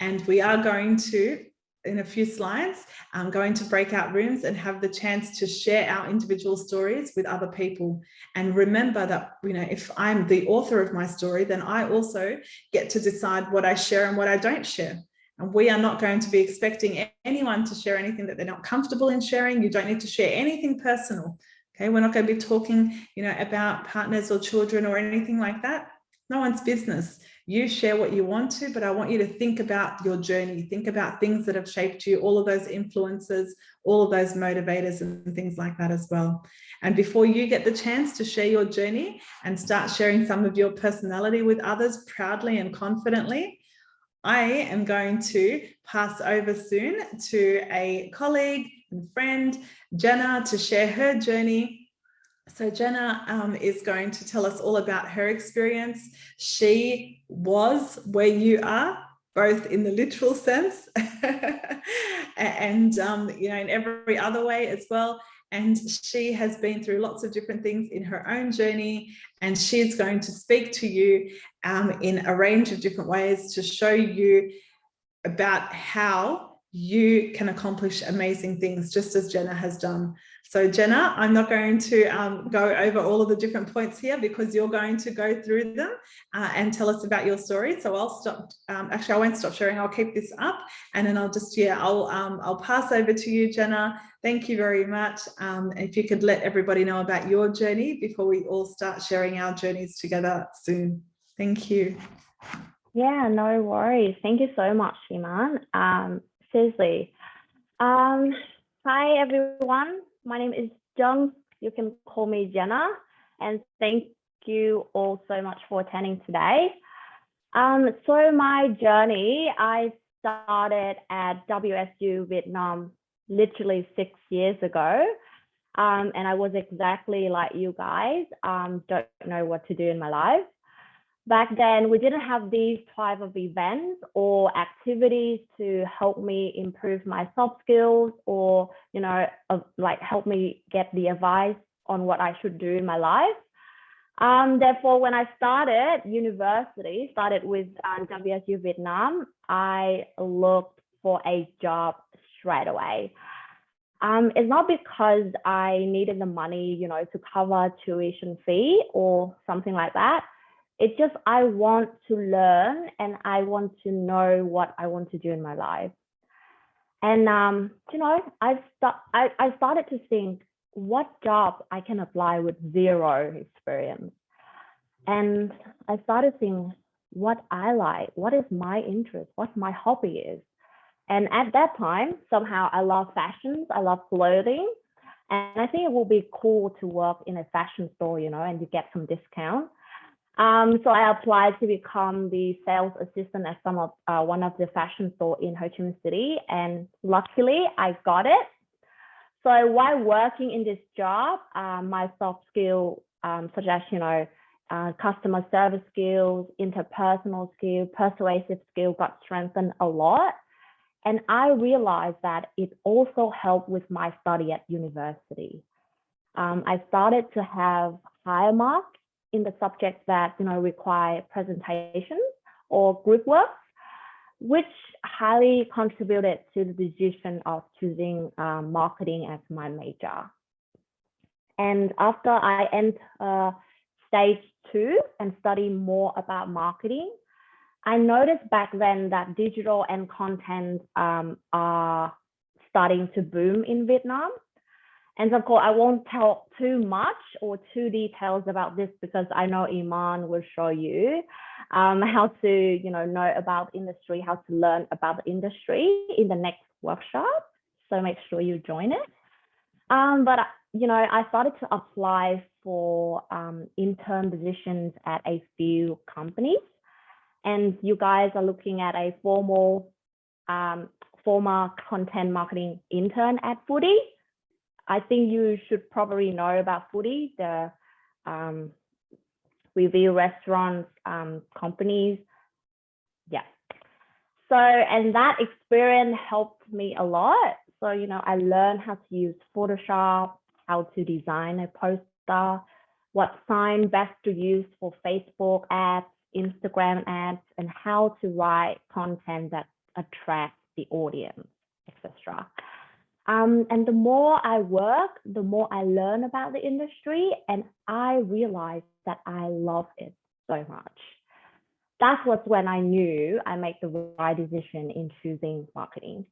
and we are going to, in a few slides, I'm going to break out rooms and have the chance to share our individual stories with other people. And remember that, if I'm the author of my story, then I also get to decide what I share and what I don't share. And we are not going to be expecting anyone to share anything that they're not comfortable in sharing. You don't need to share anything personal. Okay, we're not going to be talking, about partners or children or anything like that. No one's business. You share what you want to, but I want you to think about your journey. Think about things that have shaped you, all of those influences, all of those motivators and things like that as well. And before you get the chance to share your journey and start sharing some of your personality with others proudly and confidently, I am going to pass over soon to a colleague and friend, Jenna, to share her journey. So Jenna is going to tell us all about her experience. She was where you are, both in the literal sense and in every other way as well. And she has been through lots of different things in her own journey, and she's going to speak to you in a range of different ways to show you about how you can accomplish amazing things, just as Jenna has done. So Jenna, I'm not going to go over all of the different points here because you're going to go through them and tell us about your story. So I'll stop, actually I won't stop sharing, I'll keep this up, and then I'll just, I'll pass over to you, Jenna. Thank you very much. If you could let everybody know about your journey before we all start sharing our journeys together soon. Thank you. Yeah, no worries. Thank you so much, Iman. Seriously. Hi, everyone. My name is Jung. You can call me Jenna. And thank you all so much for attending today. So my journey, I started at WSU Vietnam literally 6 years ago. And I was exactly like you guys, don't know what to do in my life. Back then, we didn't have these type of events or activities to help me improve my soft skills or, like help me get the advice on what I should do in my life. Therefore, when I started university, started with WSU Vietnam, I looked for a job straight away. It's not because I needed the money, you know, to cover tuition fee or something like that. It's just I want to learn and I want to know what I want to do in my life. And you know, I started to think what job I can apply with zero experience. And I started thinking what I like, what is my interest, what my hobby is. And at that time, somehow I love fashions, I love clothing. And I think it will be cool to work in a fashion store, you know, and you get some discount. So I applied to become the sales assistant at one of the fashion store in Ho Chi Minh City. And luckily I got it. So while working in this job, my soft skills, such as, you know, customer service skills, interpersonal skills, persuasive skills got strengthened a lot. And I realized that it also helped with my study at university. I started to have higher marks in the subjects that, you know, require presentations or group work, which highly contributed to the decision of choosing marketing as my major. And after I enter stage 2 and study more about marketing, I noticed back then that digital and content are starting to boom in Vietnam. And of course, I won't tell too much or too details about this because I know Iman will show you how to, you know about industry, how to learn about the industry in the next workshop. So make sure you join it. But you know, I started to apply for intern positions at a few companies. And you guys are looking at a former content marketing intern at Foodie. I think you should probably know about Foodie, the review restaurants companies. Yeah. So, and that experience helped me a lot. So, you know, I learned how to use Photoshop, how to design a poster, what sign best to use for Facebook ads, Instagram ads, and how to write content that attracts the audience, etc. And the more I work, the more I learn about the industry, and I realized that I love it so much. That was when I knew I made the right decision in choosing marketing.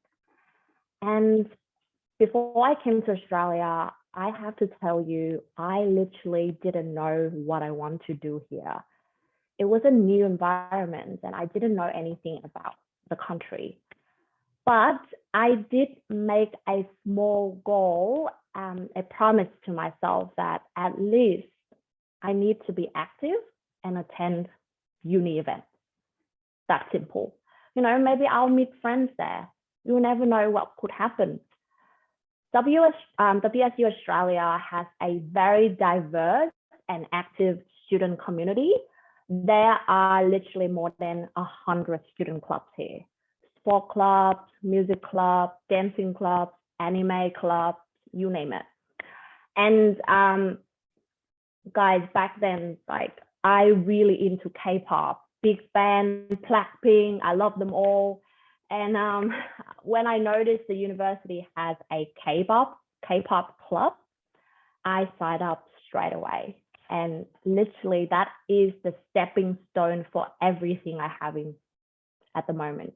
And before I came to Australia, I have to tell you, I literally didn't know what I want to do here. It was a new environment and I didn't know anything about the country. But I did make a small goal, a promise to myself that at least I need to be active and attend uni events. That simple. You know, maybe I'll meet friends there. You never know what could happen. WSU Australia has a very diverse and active student community. There are literally more than 100 student clubs here. Sport clubs, music clubs, dancing clubs, anime clubs, you name it. And guys, back then, like, I really into K-pop, big band, Blackpink, I love them all. And when I noticed the university has a K-pop club, I signed up straight away. And literally that is the stepping stone for everything I have at the moment.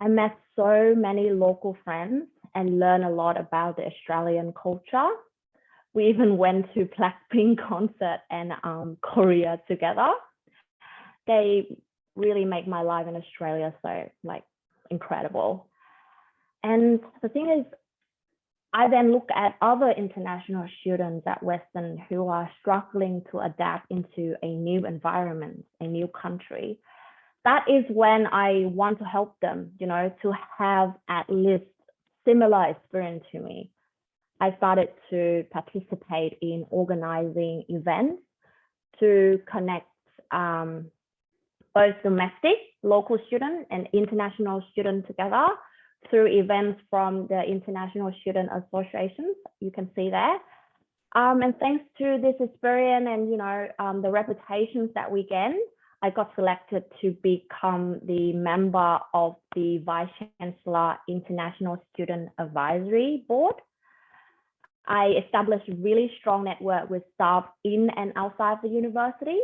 I met so many local friends and learned a lot about the Australian culture. We even went to Blackpink concert and Korea together. They really make my life in Australia so like incredible. And the thing is, I then look at other international students at Western who are struggling to adapt into a new environment, a new country. That is when I want to help them, you know, to have at least similar experience to me. I started to participate in organizing events to connect both domestic, local students and international students together through events from the International Student Associations, you can see there. And thanks to this experience and, you know, the reputations that we gain, I got selected to become the member of the Vice Chancellor International Student Advisory Board. I established a really strong network with staff in and outside the university.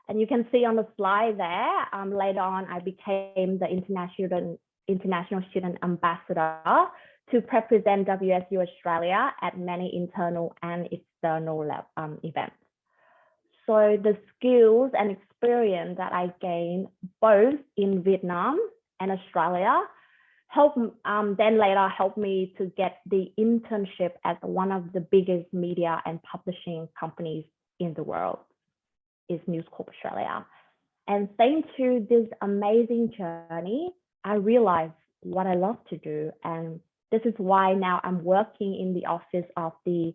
And you can see on the slide there, later on, I became the International Student Ambassador to represent WSU Australia at many internal and external events. So the skills and experience that I gained both in Vietnam and Australia then later helped me to get the internship at one of the biggest media and publishing companies in the world, is News Corp Australia. And thanks to this amazing journey, I realized what I love to do. And this is why now I'm working in the office of the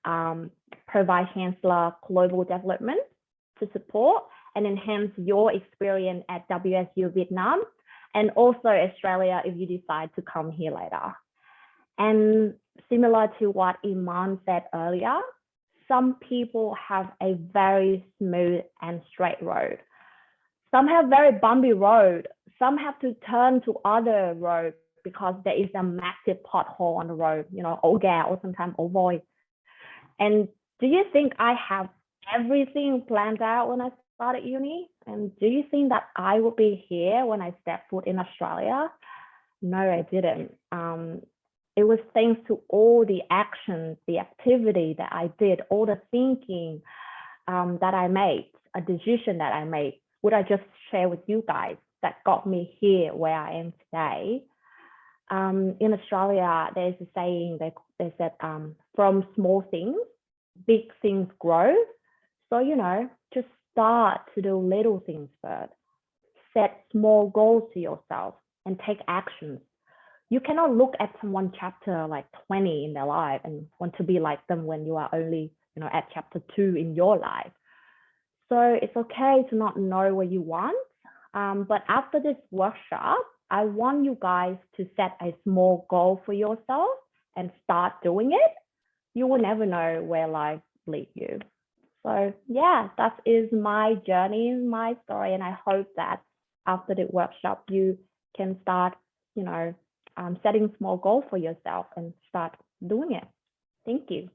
Vice Chancellor Global Development to support and enhance your experience at WSU Vietnam and also Australia if you decide to come here later. And similar to what Iman said earlier, some people have a very smooth and straight road. Some have very bumpy road. Some have to turn to other roads because there is a massive pothole on the road, you know, ổ gà or sometimes ổ voi. And do you think I have everything planned out when I started uni? And do you think that I would be here when I stepped foot in Australia? No, I didn't. It was thanks to all the actions, the activity that I did, all the thinking that I made, a decision that I made, would I just share with you guys, that got me here where I am today. In Australia, there's a saying that they said, from small things, big things grow. So, you know, just start to do little things first. Set small goals to yourself and take actions. You cannot look at someone chapter like 20 in their life and want to be like them when you are only, you know, at chapter 2 in your life. So it's okay to not know what you want. But after this workshop, I want you guys to set a small goal for yourself and start doing it. You will never know where life leads you. So yeah, that is my journey, my story. And I hope that after the workshop, you can start, you know, setting small goals for yourself and start doing it. Thank you.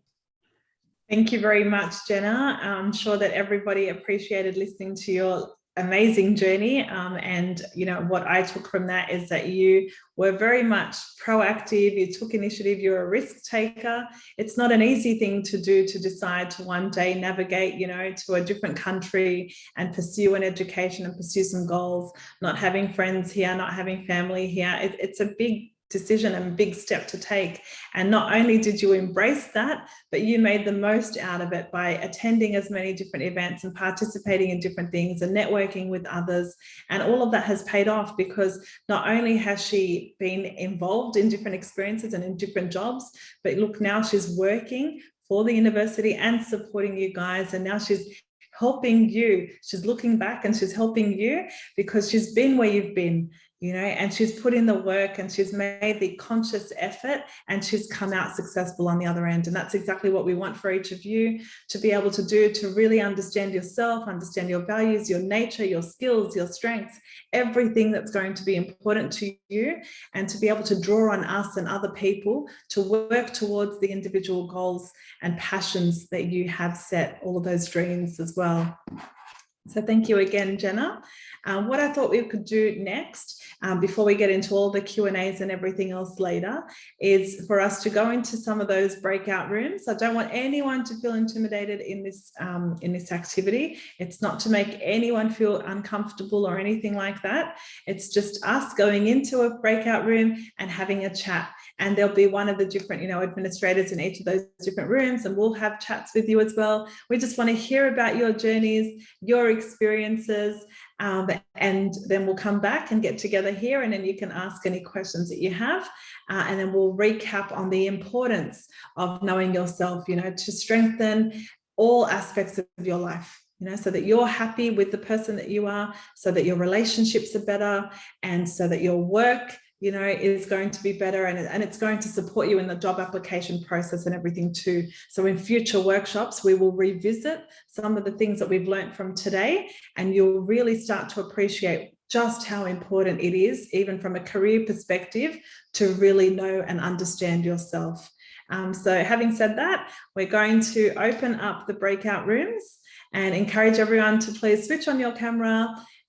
Thank you very much, Jenna. I'm sure that everybody appreciated listening to your amazing journey. And, you know, what I took from that is that you were very much proactive. You took initiative. You're a risk taker. It's not an easy thing to do, to decide to one day navigate, you know, to a different country and pursue an education and pursue some goals, not having friends here, not having family here. It's a big decision and big step to take. And not only did you embrace that, but you made the most out of it by attending as many different events and participating in different things and networking with others. And all of that has paid off, because not only has she been involved in different experiences and in different jobs, but look, now she's working for the university and supporting you guys. And now she's helping you. She's looking back and she's helping you because she's been where you've been, you know, and she's put in the work and she's made the conscious effort and she's come out successful on the other end. And that's exactly what we want for each of you to be able to do, to really understand yourself, understand your values, your nature, your skills, your strengths, everything that's going to be important to you, and to be able to draw on us and other people to work towards the individual goals and passions that you have set, all of those dreams as well. So thank you again, Jenna. What I thought we could do next, before we get into all the Q&As and everything else later, is for us to go into some of those breakout rooms. I don't want anyone to feel intimidated in this activity. It's not to make anyone feel uncomfortable or anything like that. It's just us going into a breakout room and having a chat. And there'll be one of the different, you know, administrators in each of those different rooms, and we'll have chats with you as well. We just want to hear about your journeys, your experiences, and then we'll come back and get together here, and then you can ask any questions that you have, and then we'll recap on the importance of knowing yourself, you know, to strengthen all aspects of your life, you know, so that you're happy with the person that you are, so that your relationships are better, and so that your work you know, is going to be better, and it's going to support you in the job application process and everything too. So in future workshops, we will revisit some of the things that we've learned from today, and you'll really start to appreciate just how important it is, even from a career perspective, to really know and understand yourself. So having said that, we're going to open up the breakout rooms and encourage everyone to please switch on your camera,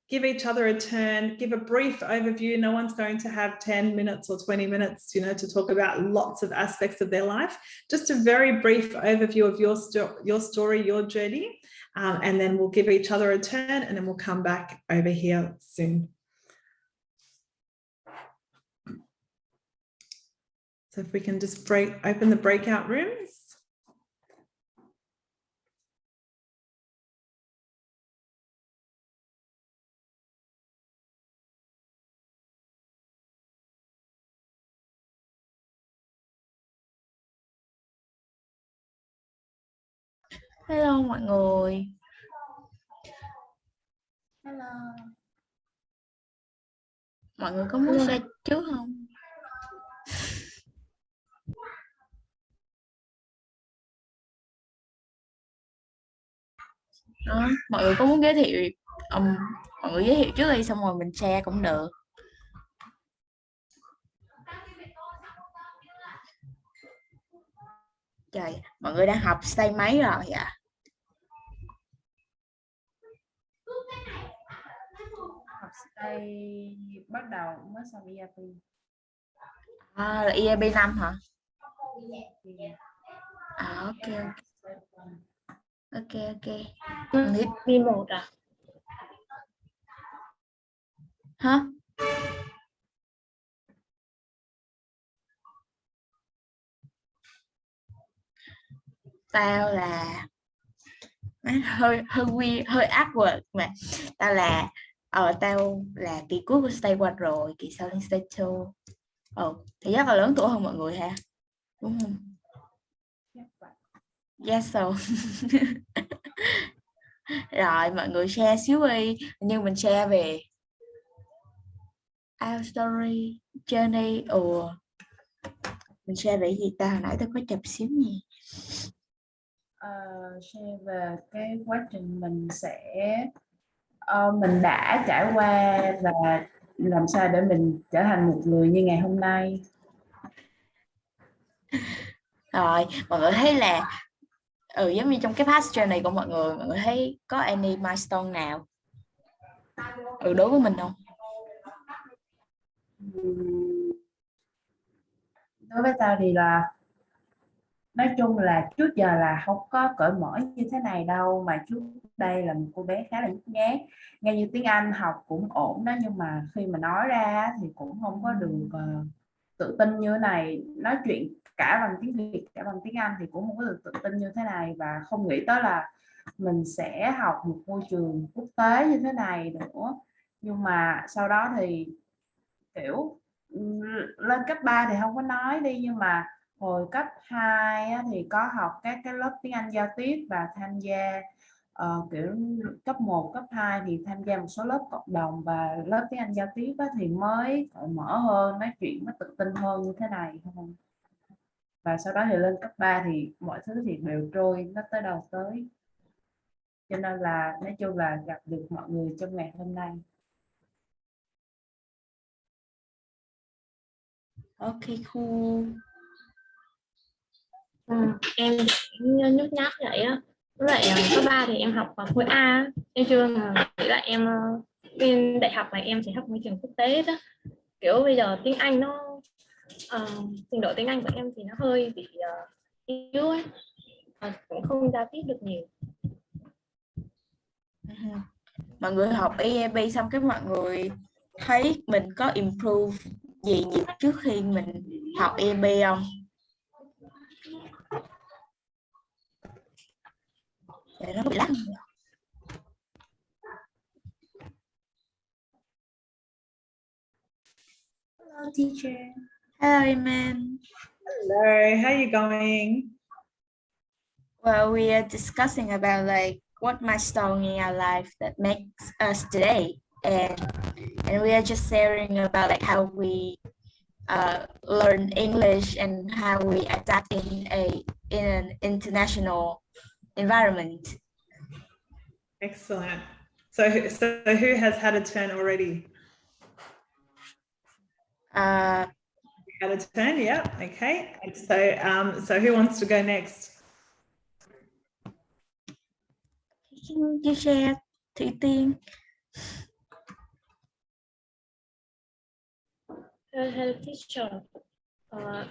give each other a turn, give a brief overview. No one's going to have 10 minutes or 20 minutes, you know, to talk about lots of aspects of their life. Just a very brief overview of your story, your journey, and then we'll give each other a turn, and then we'll come back over here soon. So if we can just open the breakout rooms. Hello mọi người. Hello. Mọi người có muốn share trước không? Đó, mọi người có muốn giới thiệu mọi người giới thiệu trước đi, xong rồi mình share cũng được. Trời, mọi người đang học stay mấy rồi ạ? Học stay bắt đầu mới xong EAP. À, là EAP 5 hả? À, ok. Đi một à? Hả? Tao là hơi awkward mà. Tao là kỳ cuối của stay 1 rồi, kỳ sau lên stay 2. Thì rất là lớn tuổi hơn mọi người ha, đúng không? Yes so. Rồi mọi người share xíu đi, nhưng mình share về our story journey, mình share về gì ta? Hồi nãy tôi có chụp xíu nhỉ. Share về cái quá trình mình đã trải qua và làm sao để mình trở thành một người như ngày hôm nay. Rồi mọi người thấy là giống như trong cái past journey của mọi người thấy có any milestone nào đối với mình không? Đối với tao thì là nói chung là trước giờ là không có cởi mở như thế này đâu, mà trước đây là một cô bé khá là nhút nhát, nghe như tiếng Anh học cũng ổn đó, nhưng mà khi mà nói ra thì cũng không có được tự tin như thế này. Nói chuyện cả bằng tiếng Việt cả bằng tiếng Anh thì cũng không có được tự tin như thế này, và không nghĩ tới là mình sẽ học một môi trường quốc tế như thế này nữa. Nhưng mà sau đó thì kiểu lên cấp 3 thì không có nói đi, nhưng mà hồi cấp 2 thì có học các cái lớp tiếng Anh giao tiếp và tham gia kiểu cấp 1, cấp 2 thì tham gia một số lớp cộng đồng và lớp tiếng Anh giao tiếp thì mới cởi mở hơn, nói chuyện mới tự tin hơn như thế này không. Và sau đó thì lên cấp 3 thì mọi thứ thì đều trôi, nó tới đâu tới. Cho nên là nói chung là gặp được mọi người trong ngày hôm nay. Ok, cool. Em cũng nhút nhát vậy á. Với lại cấp 3 thì em học khối A. Em chưa nghĩ là em lên đại học này em sẽ học môi trường quốc tế đó. Kiểu bây giờ tiếng Anh nó trình độ tiếng Anh của em thì nó hơi bị yếu ấy, cũng không giao tiếp được nhiều. Mọi người học EAP xong cái mọi người thấy mình có improve gì nhiều trước khi mình học EAP không? Để nó bị lắc. Hello, teacher. Hello, Iman. Hello, how are you going? Well, we are discussing about like what milestone in our life that makes us today, and we are just sharing about like how we learn English and how we adapt in an international environment. Excellent. So who has had a turn already? Had a turn, yeah. Okay. So who wants to go next? Can you share, Thủy Tiên? Hello, teacher. I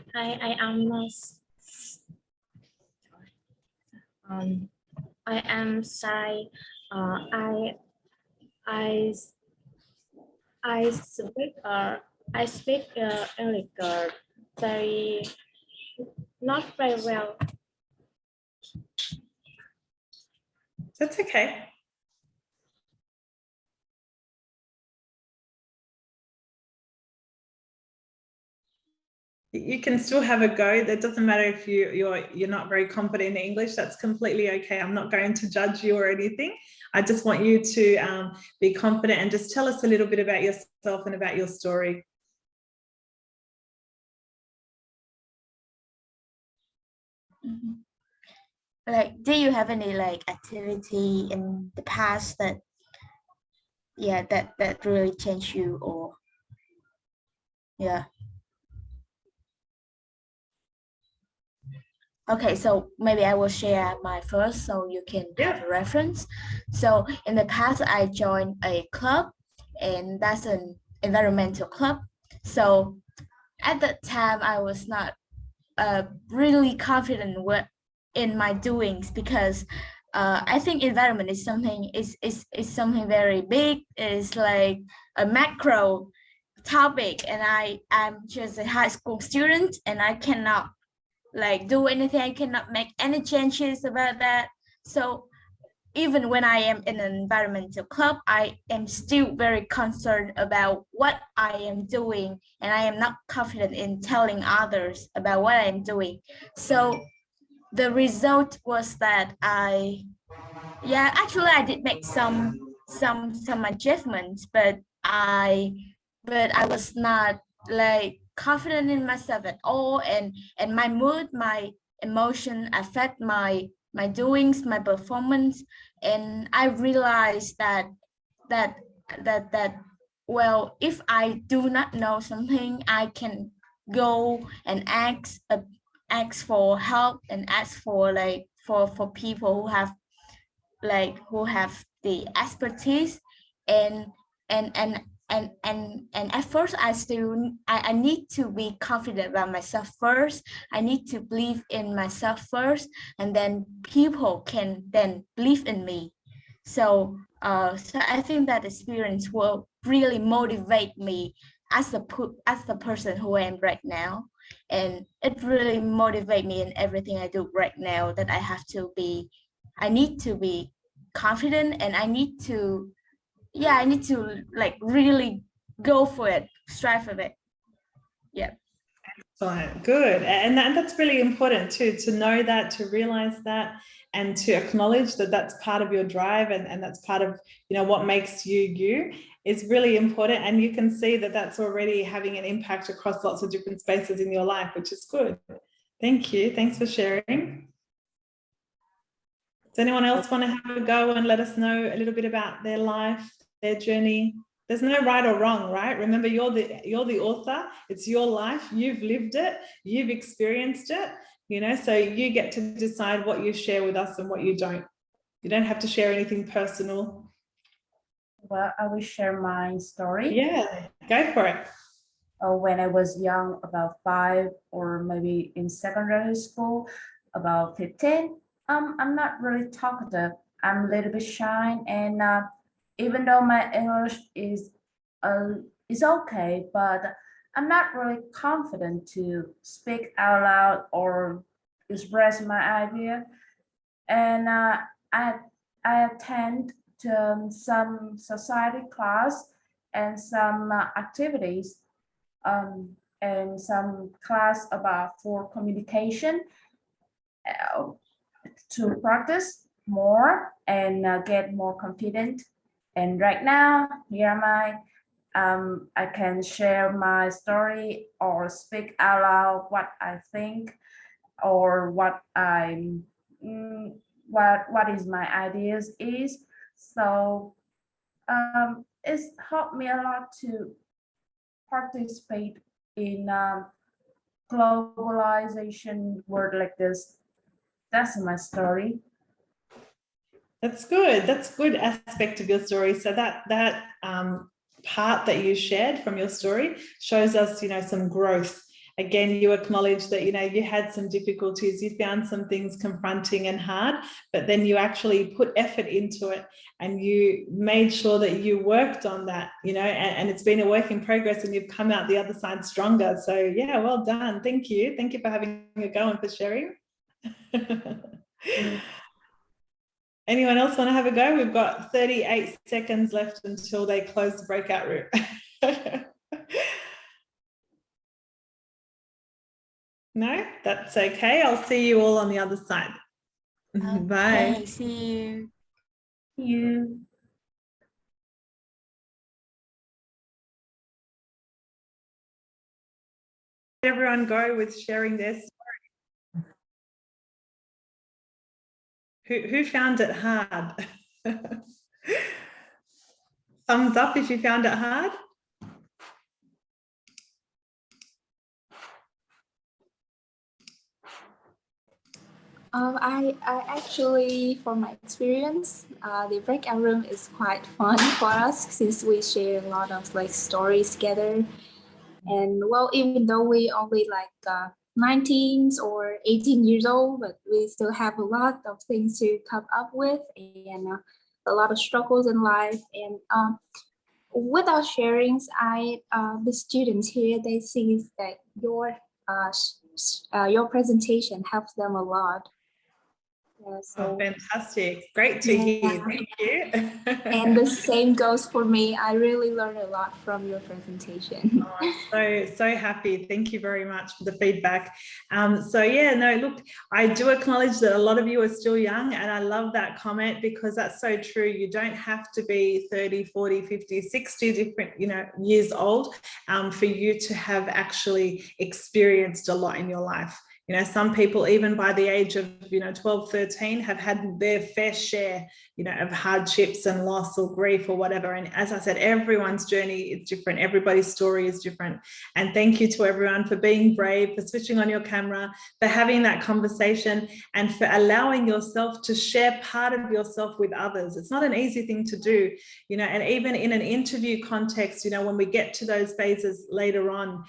am Sai. I speak English very not very well. That's okay. You can still have a go. That doesn't matter if you're not very confident in English. That's completely okay. I'm not going to judge you or anything. I just want you to be confident and just tell us a little bit about yourself and about your story. Like, do you have any like activity in the past that that really changed you, or Okay, so maybe I will share my first so you can have a reference. So in the past, I joined a club, and that's an environmental club. So at that time, I was not really confident in my doings, because I think environment is something something very big. It's like a macro topic, and I'm just a high school student, and I cannot like do anything. I cannot make any changes about that. So even when I am in an environmental club, I am still very concerned about what I am doing, and I am not confident in telling others about what I'm doing. So the result was that actually I did make some adjustments, but I was not like confident in myself at all, and my mood, my emotion affect my doings, my performance. And I realized that well, if I do not know something, I can go and ask for help and ask for like for people who have the expertise. And at first I need to be confident about myself first. I need to believe in myself first, and then people can then believe in me. So I think that experience will really motivate me as the person who I am right now. And it really motivates me in everything I do right now, that I need to be confident, and I need to like really go for it, strive for it. Yeah. Excellent, good. And that's really important too, to know that, to realize that, and to acknowledge that that's part of your drive, and that's part of, you know, what makes you is really important. And you can see that that's already having an impact across lots of different spaces in your life, which is good. Thank you. Thanks for sharing. Does anyone else want to have a go and let us know a little bit about their life, their journey? There's no right or wrong, right? Remember, you're the author. It's your life. You've lived it. You've experienced it, you know, so you get to decide what you share with us and what you don't. You don't have to share anything personal. Well, I will share my story. Yeah, go for it. When I was young, about 5, or maybe in secondary school, about 15, I'm not really talkative. I'm a little bit shy, and even though my English is okay, but I'm not really confident to speak out loud or express my idea. And I attend to some society class and some activities, and some class about for communication, to practice more and get more confident. And right now, here am I can share my story or speak out loud what I think or what is my ideas is. So it's helped me a lot to participate in globalization world like this. That's my story. That's good. That's good aspect of your story. So that part that you shared from your story shows us, some growth. Again, you acknowledge that, you had some difficulties, you found some things confronting and hard, but then you actually put effort into it and you made sure that you worked on that, and it's been a work in progress and you've come out the other side stronger. So yeah, well done. Thank you. Thank you for having a go and for sharing. Anyone else want to have a go? We've got 38 seconds left until they close the breakout room. No, that's okay. I'll see you all on the other side. Bye. Okay, see you. You. Everyone go with sharing their story. Who found it hard? Thumbs up if you found it hard. I actually, from my experience, the breakout room is quite fun for us since we share a lot of stories together. And well, even though we only 19 or 18 years old, but we still have a lot of things to come up with and a lot of struggles in life. And with our sharings, the students here, they see that your presentation helps them a lot. Yeah, so, fantastic. Great to hear. Thank you. And the same goes for me. I really learned a lot from your presentation. So happy. Thank you very much for the feedback. So yeah, no, look, I do acknowledge that a lot of you are still young, and I love that comment because that's so true. You don't have to be 30, 40, 50, 60 different, years old for you to have actually experienced a lot in your life. Some people, even by the age of, 12, 13, have had their fair share, of hardships and loss or grief or whatever. And as I said, everyone's journey is different. Everybody's story is different. And thank you to everyone for being brave, for switching on your camera, for having that conversation, and for allowing yourself to share part of yourself with others. It's not an easy thing to do, and even in an interview context, when we get to those phases later on,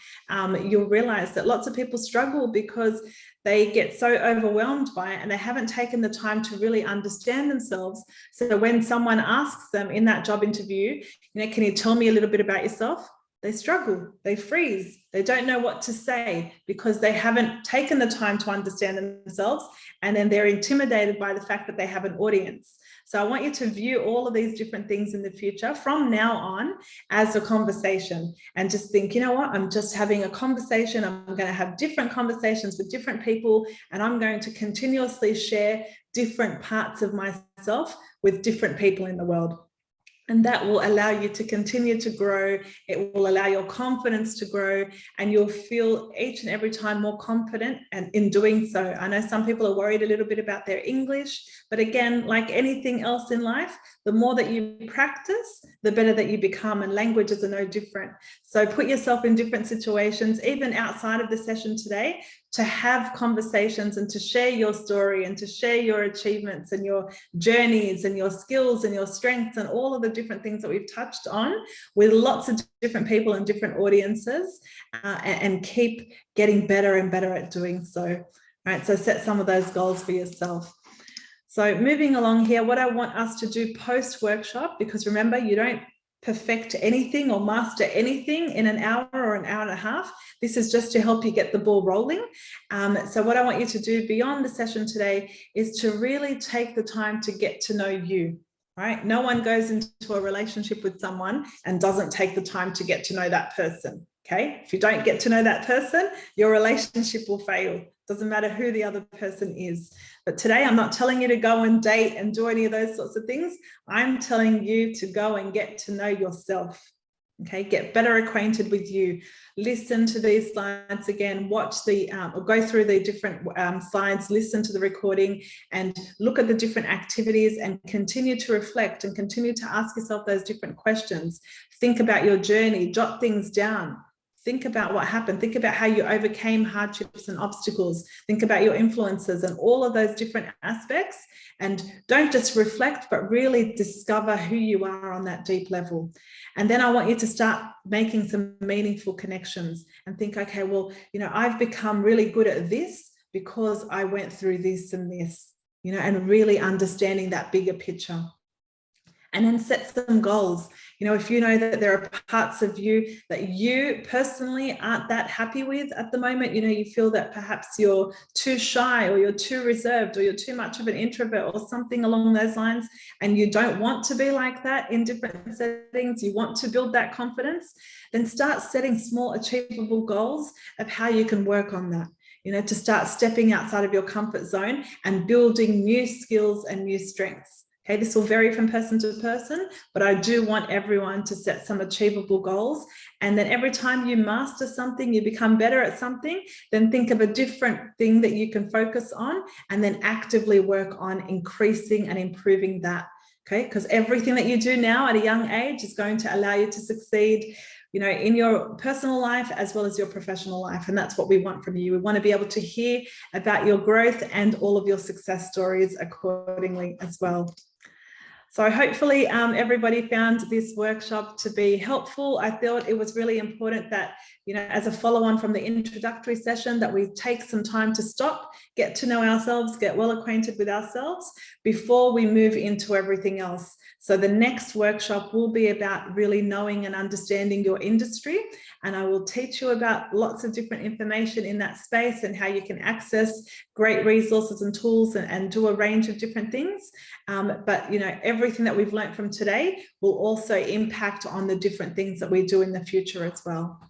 you'll realize that lots of people struggle because they get so overwhelmed by it and they haven't taken the time to really understand themselves. So when someone asks them in that job interview, can you tell me a little bit about yourself? They struggle, they freeze, they don't know what to say because they haven't taken the time to understand themselves, and then they're intimidated by the fact that they have an audience. So I want you to view all of these different things in the future from now on as a conversation, and just think, you know what, I'm just having a conversation. I'm going to have different conversations with different people, and I'm going to continuously share different parts of myself with different people in the world. And that will allow you to continue to grow. It will allow your confidence to grow, and you'll feel each and every time more confident and in doing so. I know some people are worried a little bit about their English, but again, like anything else in life, the more that you practice, the better that you become, and languages are no different. So put yourself in different situations, even outside of the session today, to have conversations and to share your story and to share your achievements and your journeys and your skills and your strengths and all of the different things that we've touched on with lots of different people and different audiences, and keep getting better and better at doing so. All right, so set some of those goals for yourself. So moving along here, what I want us to do post-workshop, because remember, you don't perfect anything or master anything in an hour or an hour and a half. This is just to help you get the ball rolling. So what I want you to do beyond the session today is to really take the time to get to know you, right? No one goes into a relationship with someone and doesn't take the time to get to know that person, okay? If you don't get to know that person, your relationship will fail. Doesn't matter who the other person is. But today I'm not telling you to go and date and do any of those sorts of things. I'm telling you to go and get to know yourself. Okay, get better acquainted with you. Listen to these slides again, watch the, or go through the different slides, listen to the recording and look at the different activities and continue to reflect and continue to ask yourself those different questions. Think about your journey, jot things down. Think about what happened. Think about how you overcame hardships and obstacles. Think about your influences and all of those different aspects. And don't just reflect, but really discover who you are on that deep level. And then I want you to start making some meaningful connections and think, okay, well, you know, I've become really good at this because I went through this and this, you know, and really understanding that bigger picture. And then set some goals. You know, if you know that there are parts of you that you personally aren't that happy with at the moment, you know, you feel that perhaps you're too shy or you're too reserved or you're too much of an introvert or something along those lines, and you don't want to be like that in different settings, you want to build that confidence, then start setting small achievable goals of how you can work on that. You know, to start stepping outside of your comfort zone and building new skills and new strengths. Okay, this will vary from person to person, but I do want everyone to set some achievable goals. And then every time you master something, you become better at something, then think of a different thing that you can focus on and then actively work on increasing and improving that. Okay, because everything that you do now at a young age is going to allow you to succeed, you know, in your personal life as well as your professional life. And that's what we want from you. We want to be able to hear about your growth and all of your success stories accordingly as well. So hopefully everybody found this workshop to be helpful. I thought it was really important that, you know, as a follow-on from the introductory session, that we take some time to stop, get to know ourselves, get well acquainted with ourselves before we move into everything else. So the next workshop will be about really knowing and understanding your industry. And I will teach you about lots of different information in that space and how you can access great resources and tools and do a range of different things. But, you know, everything that we've learned from today will also impact on the different things that we do in the future as well.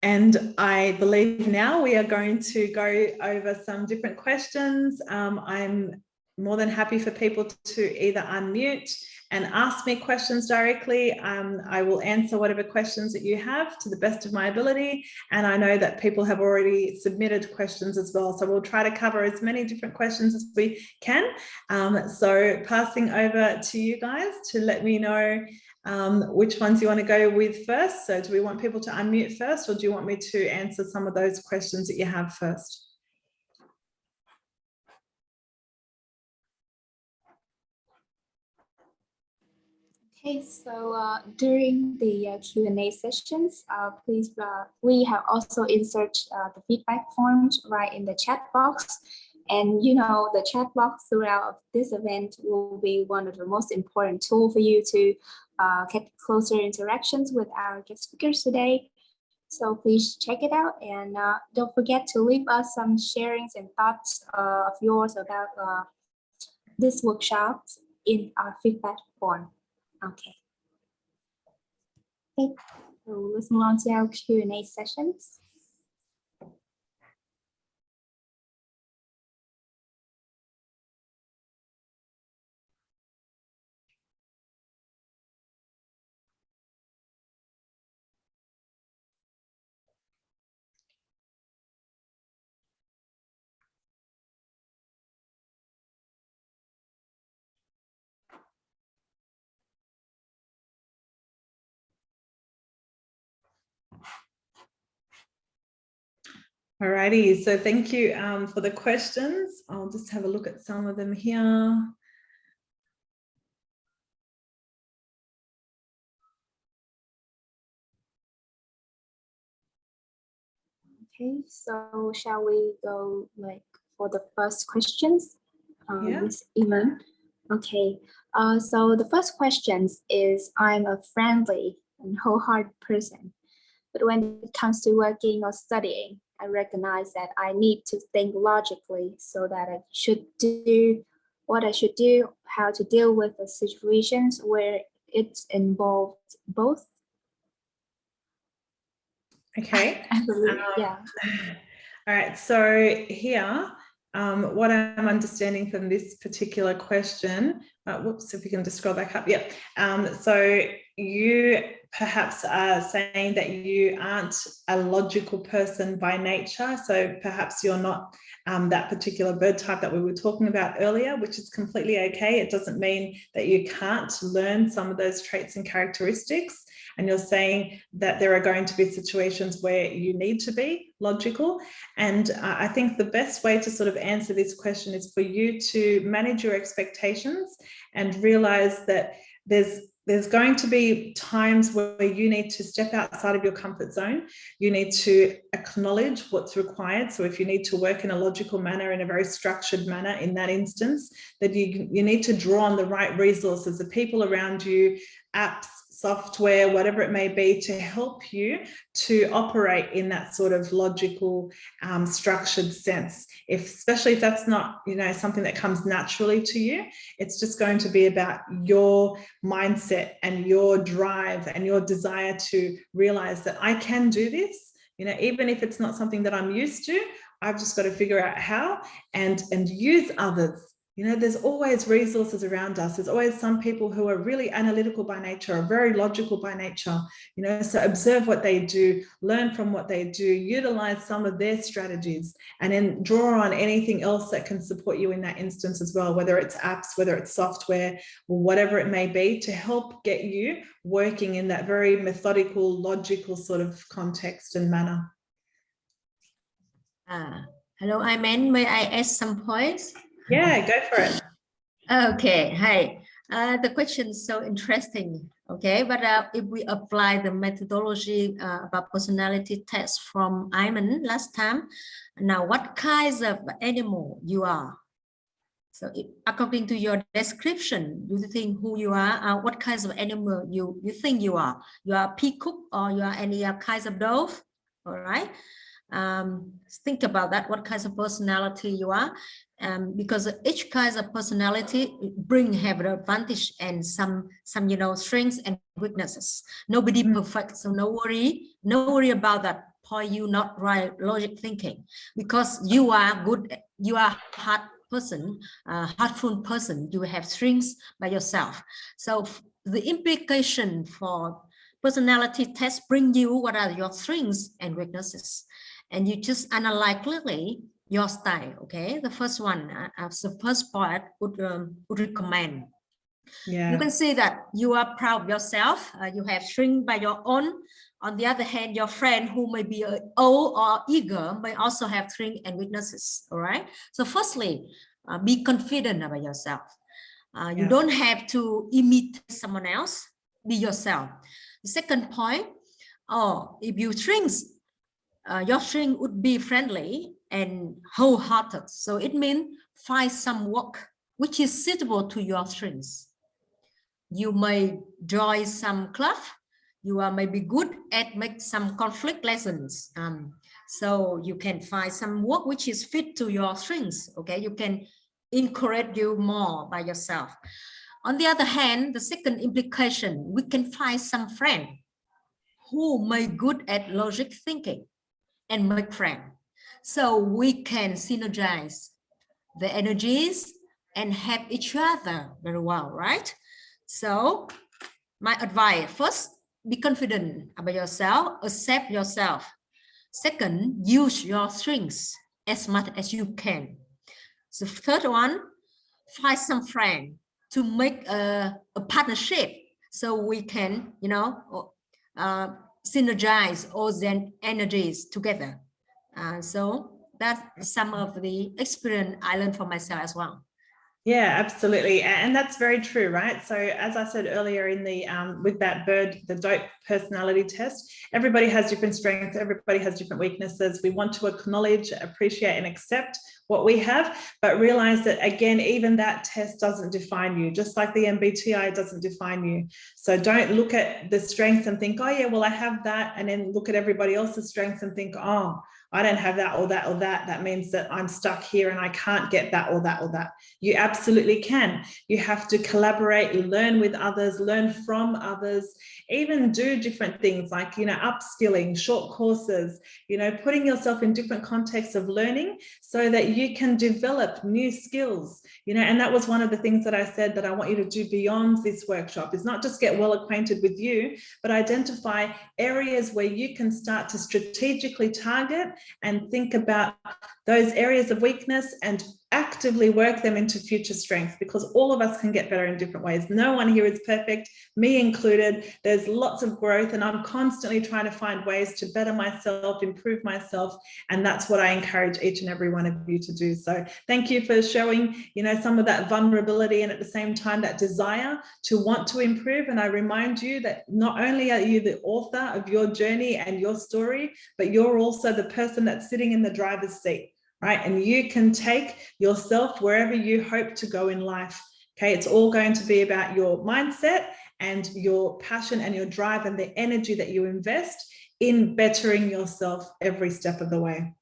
And I believe now we are going to go over some different questions. I'm more than happy for people to either unmute and ask me questions directly. I will answer whatever questions that you have to the best of my ability. And I know that people have already submitted questions as well. So we'll try to cover as many different questions as we can. So passing over to you guys to let me know which ones you want to go with first. So do we want people to unmute first, or do you want me to answer some of those questions that you have first? Okay, so during the Q&A sessions, please, we have also inserted the feedback forms right in the chat box. And you know, the chat box throughout this event will be one of the most important tools for you to get closer interactions with our guest speakers today. So please check it out, and don't forget to leave us some sharings and thoughts of yours about this workshop in our feedback form. Okay. Okay, so let's move on to our Q&A sessions. Alrighty, so thank you for the questions. I'll just have a look at some of them here. Okay, so shall we go like for the first questions? Yeah. Miss Iman. Okay, so the first question is, I'm a friendly and wholehearted person, but when it comes to working or studying, I recognize that I need to think logically so that I should do what I should do, how to deal with the situations where it's involved both. Okay. I believe, yeah. All right, so here, what I'm understanding from this particular question, whoops, if we can just scroll back up. Yep. So you perhaps are saying that you aren't a logical person by nature. So perhaps you're not that particular bird type that we were talking about earlier, which is completely okay. It doesn't mean that you can't learn some of those traits and characteristics. And you're saying that there are going to be situations where you need to be logical. And I think the best way to sort of answer this question is for you to manage your expectations and realize that there's going to be times where you need to step outside of your comfort zone. You need to acknowledge what's required. So if you need to work in a logical manner, in a very structured manner, in that instance, that you need to draw on the right resources, the people around you, apps, software, whatever it may be, to help you to operate in that sort of logical, structured sense. Especially if that's not, something that comes naturally to you, it's just going to be about your mindset and your drive and your desire to realize that I can do this. Even if it's not something that I'm used to, I've just got to figure out how and use others. There's always resources around us. There's always some people who are really analytical by nature, or very logical by nature, so observe what they do, learn from what they do, utilize some of their strategies, and then draw on anything else that can support you in that instance as well, whether it's apps, whether it's software, or whatever it may be, to help get you working in that very methodical, logical sort of context and manner. Hello, Iman. May I ask some points? Yeah, go for it. Okay, hi. The question is so interesting. Okay, but if we apply the methodology about personality test from Iman last time, now what kinds of animal you are? So according to your description, you think who you are, what kinds of animal you think you are? You are a peacock or you are any kinds of dove? All right. Think about that, what kinds of personality you are, because each kind of personality have an advantage and some strengths and weaknesses. Nobody perfect, so no worry about that. Point you not right logic thinking, because you are good, you are hard person, heartful person, you have strengths by yourself. So the implication for personality test bring you what are your strengths and weaknesses, and you just analyze clearly your style. Okay, the first one, the first part would recommend. Yeah. You can see that you are proud of yourself. You have strength by your own. On the other hand, your friend who may be old or eager may also have strengths and weaknesses. All right. So firstly, be confident about yourself. You don't have to imitate someone else. Be yourself. The second point, if you strengths, your strength would be friendly and wholehearted. So it means find some work which is suitable to your strengths. You may join some club. You are maybe good at make some conflict lessons. So you can find some work which is fit to your strengths. Okay, you can encourage you more by yourself. On the other hand, the second implication, we can find some friend who may good at logic thinking and make friends. So we can synergize the energies and help each other very well, right? So my advice, first, be confident about yourself, accept yourself. Second, use your strengths as much as you can. So third one, find some friend to make a partnership so we can, synergize all the energies together. So that's some of the experience I learned for myself as well. Yeah, absolutely. And that's very true, right? So as I said earlier in the with that bird, the dope personality test, everybody has different strengths, everybody has different weaknesses. We want to acknowledge, appreciate and accept what we have, but realize that again, even that test doesn't define you, just like the MBTI doesn't define you. So don't look at the strengths and think, oh yeah, well I have that, and then look at everybody else's strengths and think, oh, I don't have that or that or that. That means that I'm stuck here and I can't get that or that or that. You absolutely can. You have to collaborate, learn with others, learn from others, even do different things like, you know, upskilling, short courses, you know, putting yourself in different contexts of learning so that you can develop new skills, you know. And that was one of the things that I said that I want you to do beyond this workshop, is not just get well acquainted with you, but identify areas where you can start to strategically target and think about those areas of weakness and actively work them into future strength, because all of us can get better in different ways. No one here is perfect, me included. There's lots of growth, and I'm constantly trying to find ways to better myself, improve myself, and that's what I encourage each and every one of you to do. So thank you for showing, you know, some of that vulnerability and at the same time that desire to want to improve. And I remind you that not only are you the author of your journey and your story, but you're also the person that's sitting in the driver's seat. Right? And you can take yourself wherever you hope to go in life. Okay, it's all going to be about your mindset and your passion and your drive and the energy that you invest in bettering yourself every step of the way.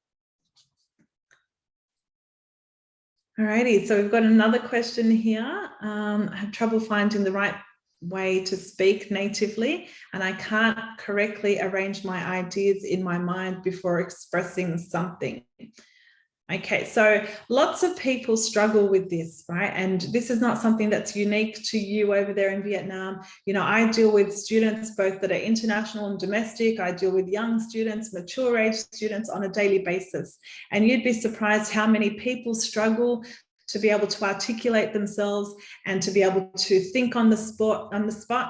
Alrighty, so we've got another question here. I have trouble finding the right way to speak natively, and I can't correctly arrange my ideas in my mind before expressing something. Okay, so lots of people struggle with this, right? And this is not something that's unique to you over there in Vietnam. You know, I deal with students both that are international and domestic. I deal with young students, mature age students on a daily basis. And you'd be surprised how many people struggle to be able to articulate themselves and to be able to think on the spot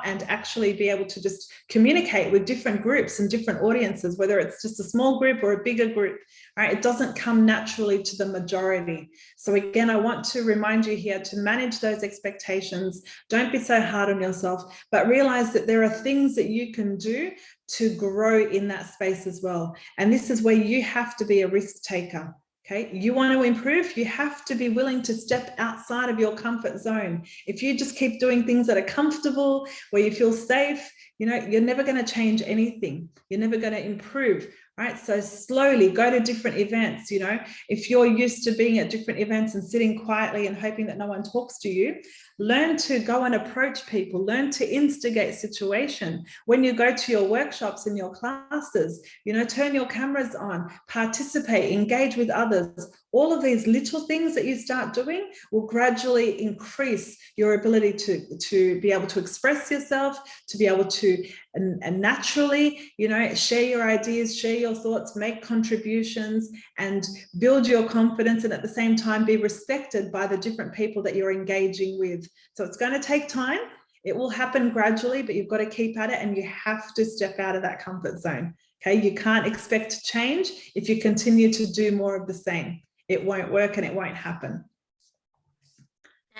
and actually be able to just communicate with different groups and different audiences, whether it's just a small group or a bigger group, right? It doesn't come naturally to the majority. So again, I want to remind you here to manage those expectations. Don't be so hard on yourself, but realize that there are things that you can do to grow in that space as well. And this is where you have to be a risk taker. Okay, you want to improve, you have to be willing to step outside of your comfort zone. If you just keep doing things that are comfortable, where you feel safe, you know, you're never going to change anything. You're never going to improve, right? So slowly go to different events. You know, if you're used to being at different events and sitting quietly and hoping that no one talks to you, learn to go and approach people, learn to instigate situation. When you go to your workshops and your classes, you know, turn your cameras on, participate, engage with others. All of these little things that you start doing will gradually increase your ability to be able to express yourself, to be able to and naturally, you know, share your ideas, share your thoughts, make contributions and build your confidence, and at the same time be respected by the different people that you're engaging with. So it's going to take time. It will happen gradually, but you've got to keep at it, and you have to step out of that comfort zone. Okay, you can't expect change if you continue to do more of the same. It won't work and it won't happen.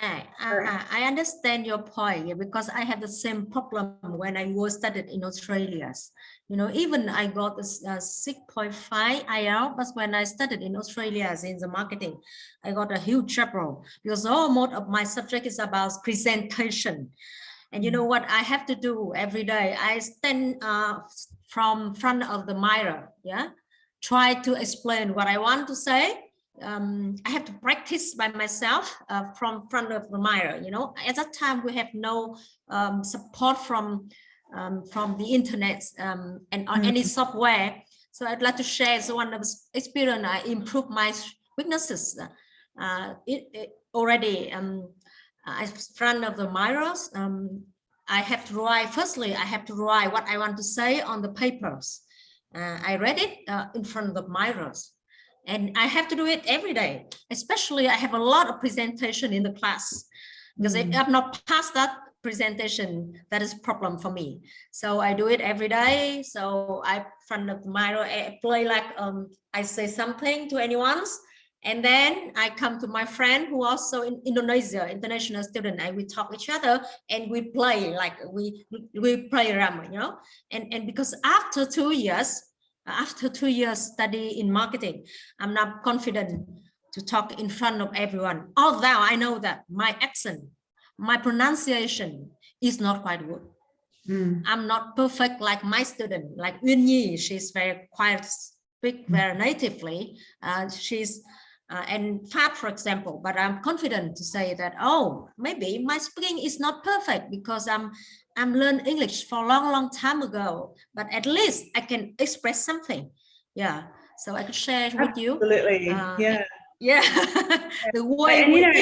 I understand your point, because I had the same problem when I was studied in Australia. You know, even I got a 6.5 IELTS, but when I studied in Australia in the marketing, I got a huge trouble because almost of my subject is about presentation. And you know what I have to do every day? I stand from front of the mirror, yeah, try to explain what I want to say. I have to practice by myself from front of the mirror. You know, at that time we have no support from the internet and any software. So I'd like to share one of the experience. I improved my weaknesses. Already in front of the mirrors. I have to write. Firstly, I have to write what I want to say on the papers. I read it in front of the mirrors. And I have to do it every day. Especially I have a lot of presentation in the class. Because if I'm not past that presentation, that is a problem for me. So I do it every day. So I, in front of the mirror, I play like I say something to anyone. And then I come to my friend who also in Indonesia, international student, and we talk each other and we play like we play around, you know. And because after 2 years study in marketing, I'm not confident to talk in front of everyone. Although I know that my accent, my pronunciation is not quite good. I'm not perfect like my student, like Uyên Nhi. She's very quiet speak very natively. She's and Fab, for example, but I'm confident to say that, oh, maybe my speaking is not perfect because I'm learned English for a long time ago, but at least I can express something. Yeah, so I could share with you. Absolutely, yeah. Yeah, the way and we improve.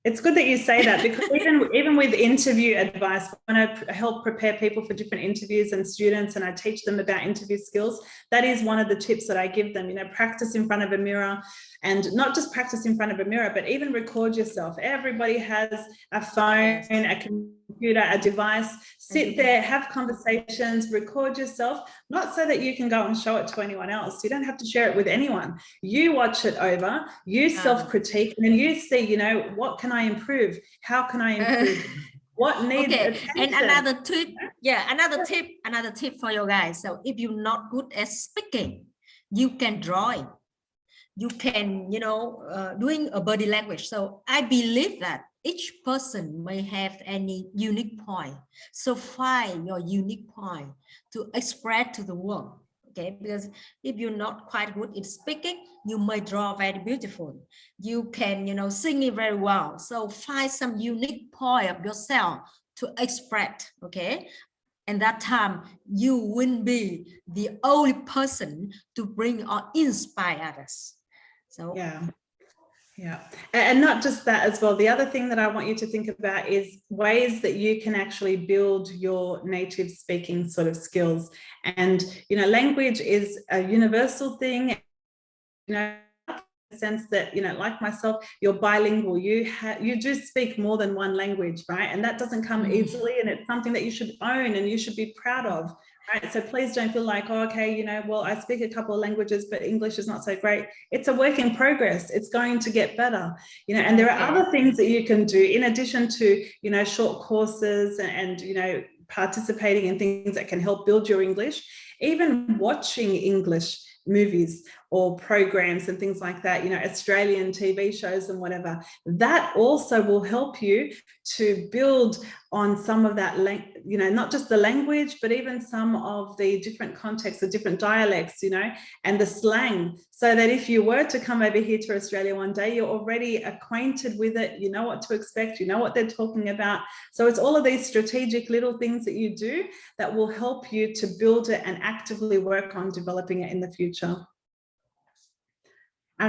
It's good that you say that, because even with interview advice, when I help prepare people for different interviews and students, and I teach them about interview skills, that is one of the tips that I give them. You know, practice in front of a mirror, and not just practice in front of a mirror, but even record yourself. Everybody has a phone, a computer, a device. Sit there, have conversations, record yourself, not so that you can go and show it to anyone else. You don't have to share it with anyone. You watch it over, you self-critique, and then you see, you know, what can I improve? How can I improve? What needs attention? And another tip, another tip for you guys. So if you're not good at speaking, you can draw it. You can, you know, doing a body language. So I believe that each person may have any unique point. So find your unique point to express to the world. Okay, because if you're not quite good in speaking, you may draw very beautiful. You can, you know, sing it very well. So find some unique point of yourself to express. Okay, and that time you will be the only person to bring or inspire others. So yeah, and not just that as well. The other thing that I want you to think about is ways that you can actually build your native speaking sort of skills. And, you know, language is a universal thing, you know, in the sense that, you know, like myself, you're bilingual, you do speak more than one language, right? And that doesn't come easily, and it's something that you should own and you should be proud of. Right, so please don't feel like, oh, okay, you know, well, I speak a couple of languages, but English is not so great. It's a work in progress. It's going to get better, you know, and there are other things that you can do in addition to, you know, short courses and, you know, participating in things that can help build your English, even watching English movies or programs and things like that, you know, Australian TV shows and whatever. That also will help you to build on some of that, you know, not just the language, but even some of the different contexts, the different dialects, you know, and the slang, so that if you were to come over here to Australia one day, you're already acquainted with it, you know what to expect, you know what they're talking about. So it's all of these strategic little things that you do that will help you to build it and actively work on developing it in the future.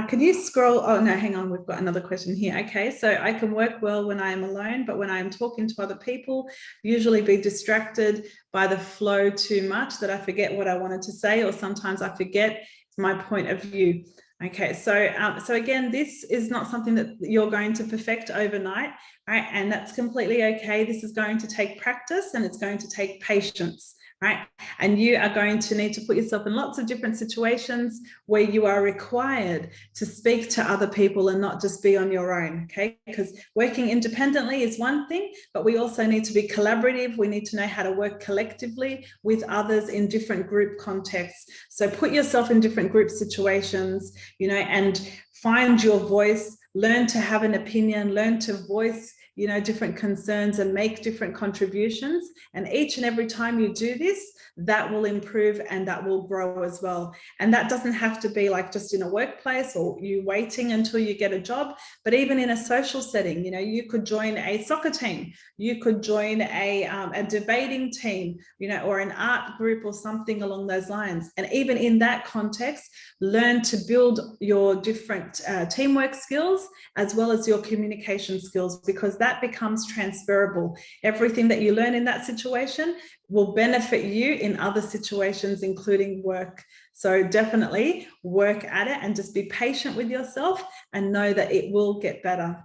Can you scroll? Oh, no, hang on. We've got another question here. Okay, so I can work well when I am alone, but when I am talking to other people, usually be distracted by the flow too much that I forget what I wanted to say, or sometimes I forget my point of view. Okay, so again, this is not something that you're going to perfect overnight, right? And that's completely okay. This is going to take practice, and it's going to take patience. Right? And you are going to need to put yourself in lots of different situations where you are required to speak to other people and not just be on your own, okay? Because working independently is one thing, but we also need to be collaborative. We need to know how to work collectively with others in different group contexts. So put yourself in different group situations, you know, and find your voice, learn to have an opinion, learn to voice, you know, different concerns and make different contributions. And each and every time you do this, that will improve and that will grow as well. And that doesn't have to be like just in a workplace or you waiting until you get a job, but even in a social setting, you know, you could join a soccer team, you could join a debating team, you know, or an art group or something along those lines. And even in that context, learn to build your different teamwork skills as well as your communication skills, because that becomes transferable. Everything that you learn in that situation will benefit you in other situations, including work. So definitely work at it and just be patient with yourself and know that it will get better.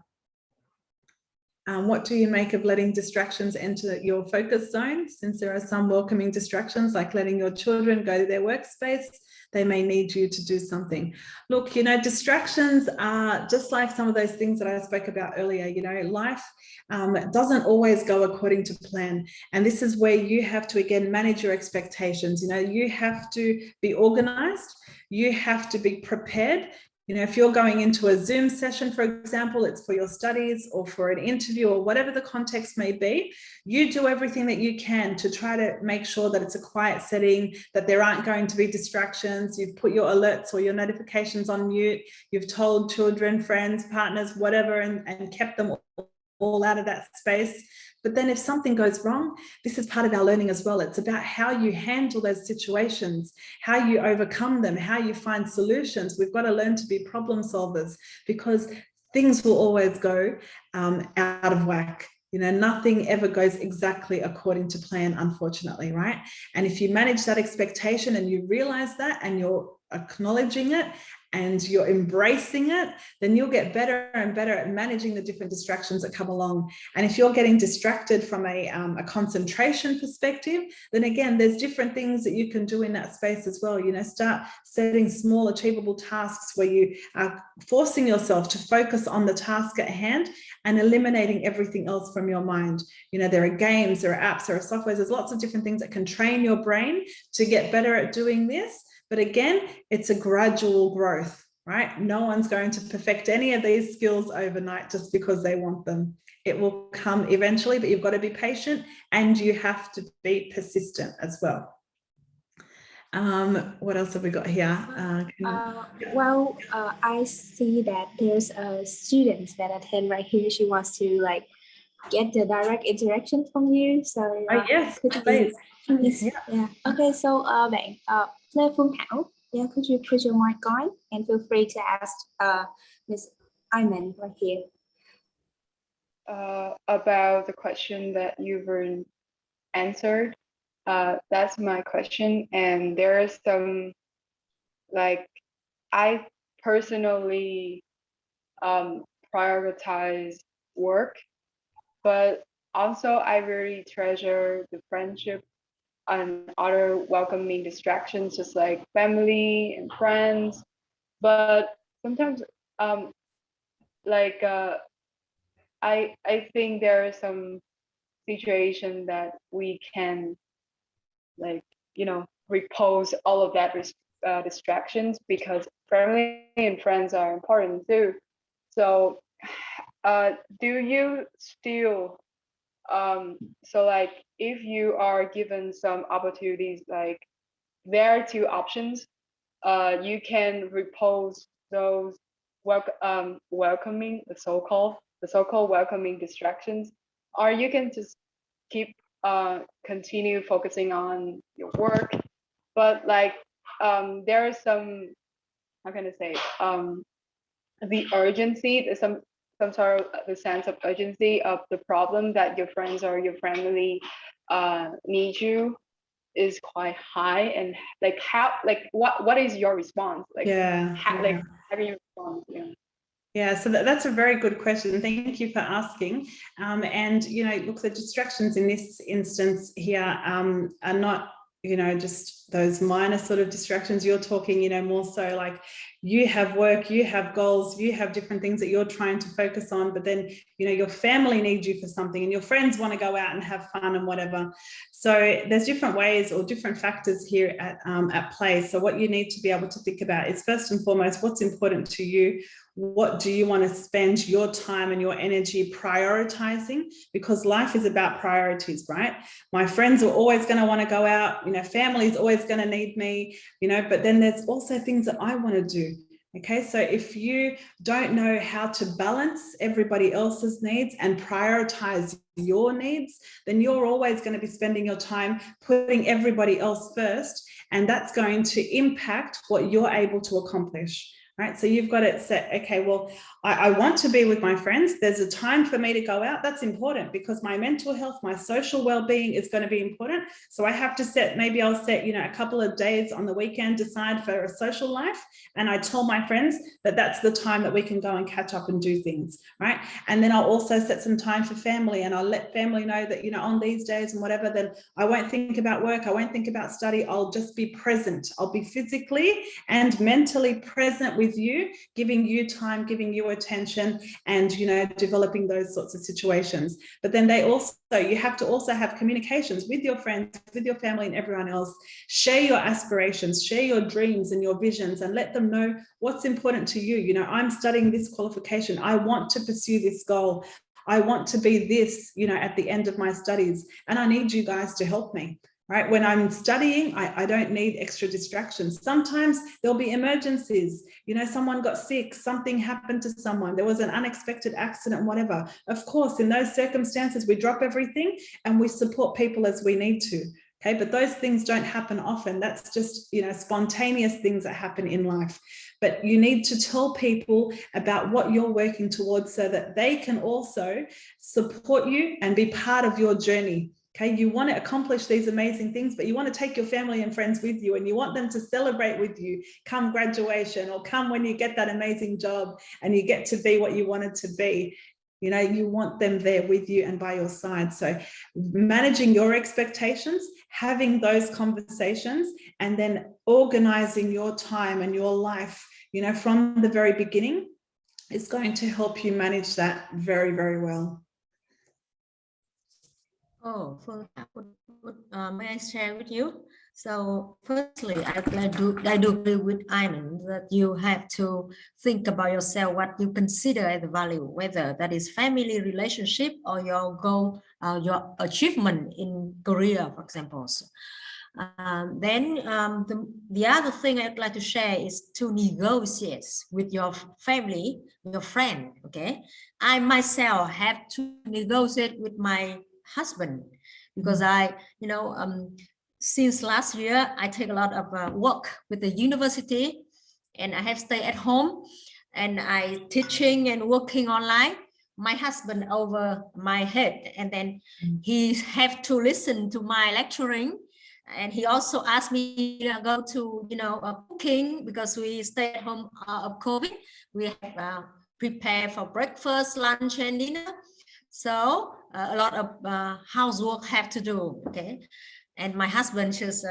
What do you make of letting distractions enter your focus zone? Since there are some welcoming distractions, like letting your children go to their workspace, they may need you to do something. Look, you know, distractions are just like some of those things that I spoke about earlier. You know, life doesn't always go according to plan. And this is where you have to, again, manage your expectations. You know, you have to be organized. You have to be prepared. You know, if you're going into a Zoom session, for example, it's for your studies or for an interview or whatever the context may be, you do everything that you can to try to make sure that it's a quiet setting, that there aren't going to be distractions. You've put your alerts or your notifications on mute. You've told children, friends, partners, whatever, and kept them all out of that space. But then if something goes wrong, this is part of our learning as well. It's about how you handle those situations, how you overcome them, how you find solutions. We've got to learn to be problem solvers, because things will always go out of whack. You know, nothing ever goes exactly according to plan, unfortunately, right? And if you manage that expectation and you realize that and you're acknowledging it and you're embracing it, then you'll get better and better at managing the different distractions that come along. And if you're getting distracted from a concentration perspective, then again, there's different things that you can do in that space as well. You know, start setting small achievable tasks where you are forcing yourself to focus on the task at hand and eliminating everything else from your mind. You know, there are games, there are apps, there are softwares, there's lots of different things that can train your brain to get better at doing this. But again, it's a gradual growth, right? No one's going to perfect any of these skills overnight just because they want them. It will come eventually, but you've got to be patient and you have to be persistent as well. What else have we got here? I see that there's students that attend right here. She wants to like get the direct interaction from you. So yes, could you please. Yeah. Okay, so Lê Phương Thảo, could you put your mic on and feel free to ask Ms. Iman right here. About the question that you've answered, that's my question. And there is some, like, I personally prioritize work, but also I really treasure the friendship and other welcoming distractions, just like family and friends. But sometimes, I think there are some situation that we can, like, you know, repose all of that distractions, because family and friends are important too. So, do you still, so like, if you are given some opportunities, like there are two options, you can repose those welcoming, the so-called welcoming distractions, or you can just keep continue focusing on your work. But like, there is some, how can I say, the urgency, there's some sort of the sense of urgency of the problem that your friends or your family need you is quite high. And like, how, like, what is your response? Like, like, how do you respond? Yeah, so that's a very good question. Thank you for asking. And, you know, look, the distractions in this instance here are not, you know, just those minor sort of distractions. You're talking, you know, more so like you have work, you have goals, you have different things that you're trying to focus on, but then, you know, your family needs you for something and your friends want to go out and have fun and whatever. So there's different ways or different factors here at play. So what you need to be able to think about is, first and foremost, what's important to you. What do you want to spend your time and your energy prioritizing? Because life is about priorities, right? My friends are always going to want to go out, you know, family is always going to need me, you know, but then there's also things that I want to do. Okay, so if you don't know how to balance everybody else's needs and prioritize your needs, then you're always going to be spending your time putting everybody else first, and that's going to impact what you're able to accomplish. Right, so you've got it set. Okay, well, I want to be with my friends. There's a time for me to go out. That's important because my mental health, my social well-being is going to be important. So I have to set, maybe I'll set, you know, a couple of days on the weekend aside for a social life. And I tell my friends that that's the time that we can go and catch up and do things, right? And then I'll also set some time for family, and I'll let family know that, you know, on these days and whatever, then I won't think about work. I won't think about study. I'll just be present. I'll be physically and mentally present with with you, giving you time, giving you attention, and, you know, developing those sorts of situations. But then you have to also have communications with your friends, with your family and everyone else. Share your aspirations, share your dreams and your visions, and let them know what's important to you. You know, I'm studying this qualification. I want to pursue this goal. I want to be this, you know, at the end of my studies, and I need you guys to help me. Right? When I'm studying, I don't need extra distractions. Sometimes there'll be emergencies. You know, someone got sick, something happened to someone, there was an unexpected accident, whatever. Of course, in those circumstances, we drop everything and we support people as we need to. Okay, but those things don't happen often. That's just, you know, spontaneous things that happen in life. But you need to tell people about what you're working towards so that they can also support you and be part of your journey. Okay, you want to accomplish these amazing things, but you want to take your family and friends with you, and you want them to celebrate with you come graduation, or come when you get that amazing job and you get to be what you wanted to be. You know, you want them there with you and by your side. So managing your expectations, having those conversations, and then organizing your time and your life, you know, from the very beginning is going to help you manage that very, very well. Oh, may I share with you? So firstly, I do agree with Iman that you have to think about yourself, what you consider as the value, whether that is family relationship or your goal, your achievement in career, for example. The other thing I'd like to share is to negotiate with your family, your friend. Okay, I myself have to negotiate with my husband, because since last year I take a lot of work with the university, and I have stayed at home, and I teaching and working online. My husband over my head, and then he have to listen to my lecturing, and he also asked me to go to cooking, because we stay at home of COVID. We have prepare for breakfast, lunch, and dinner. So a lot of housework have to do. Okay, and my husband just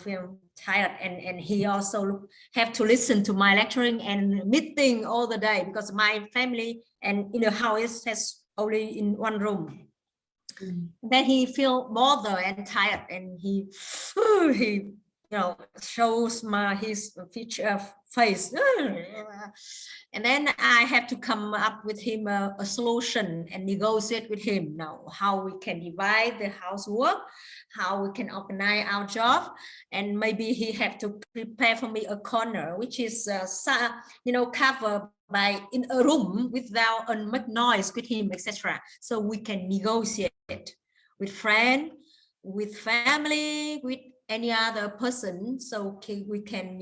feel tired, and he also have to listen to my lecturing and meeting all the day, because my family and in the house has only in one room. Then he feel bothered and tired, and he shows his feature face, and then I have to come up with him a solution and negotiate with him now how we can divide the housework, how we can organize our job, and maybe he have to prepare for me a corner which is covered by in a room without make noise with him, etc. So we can negotiate with friend, with family, with any other person, so we can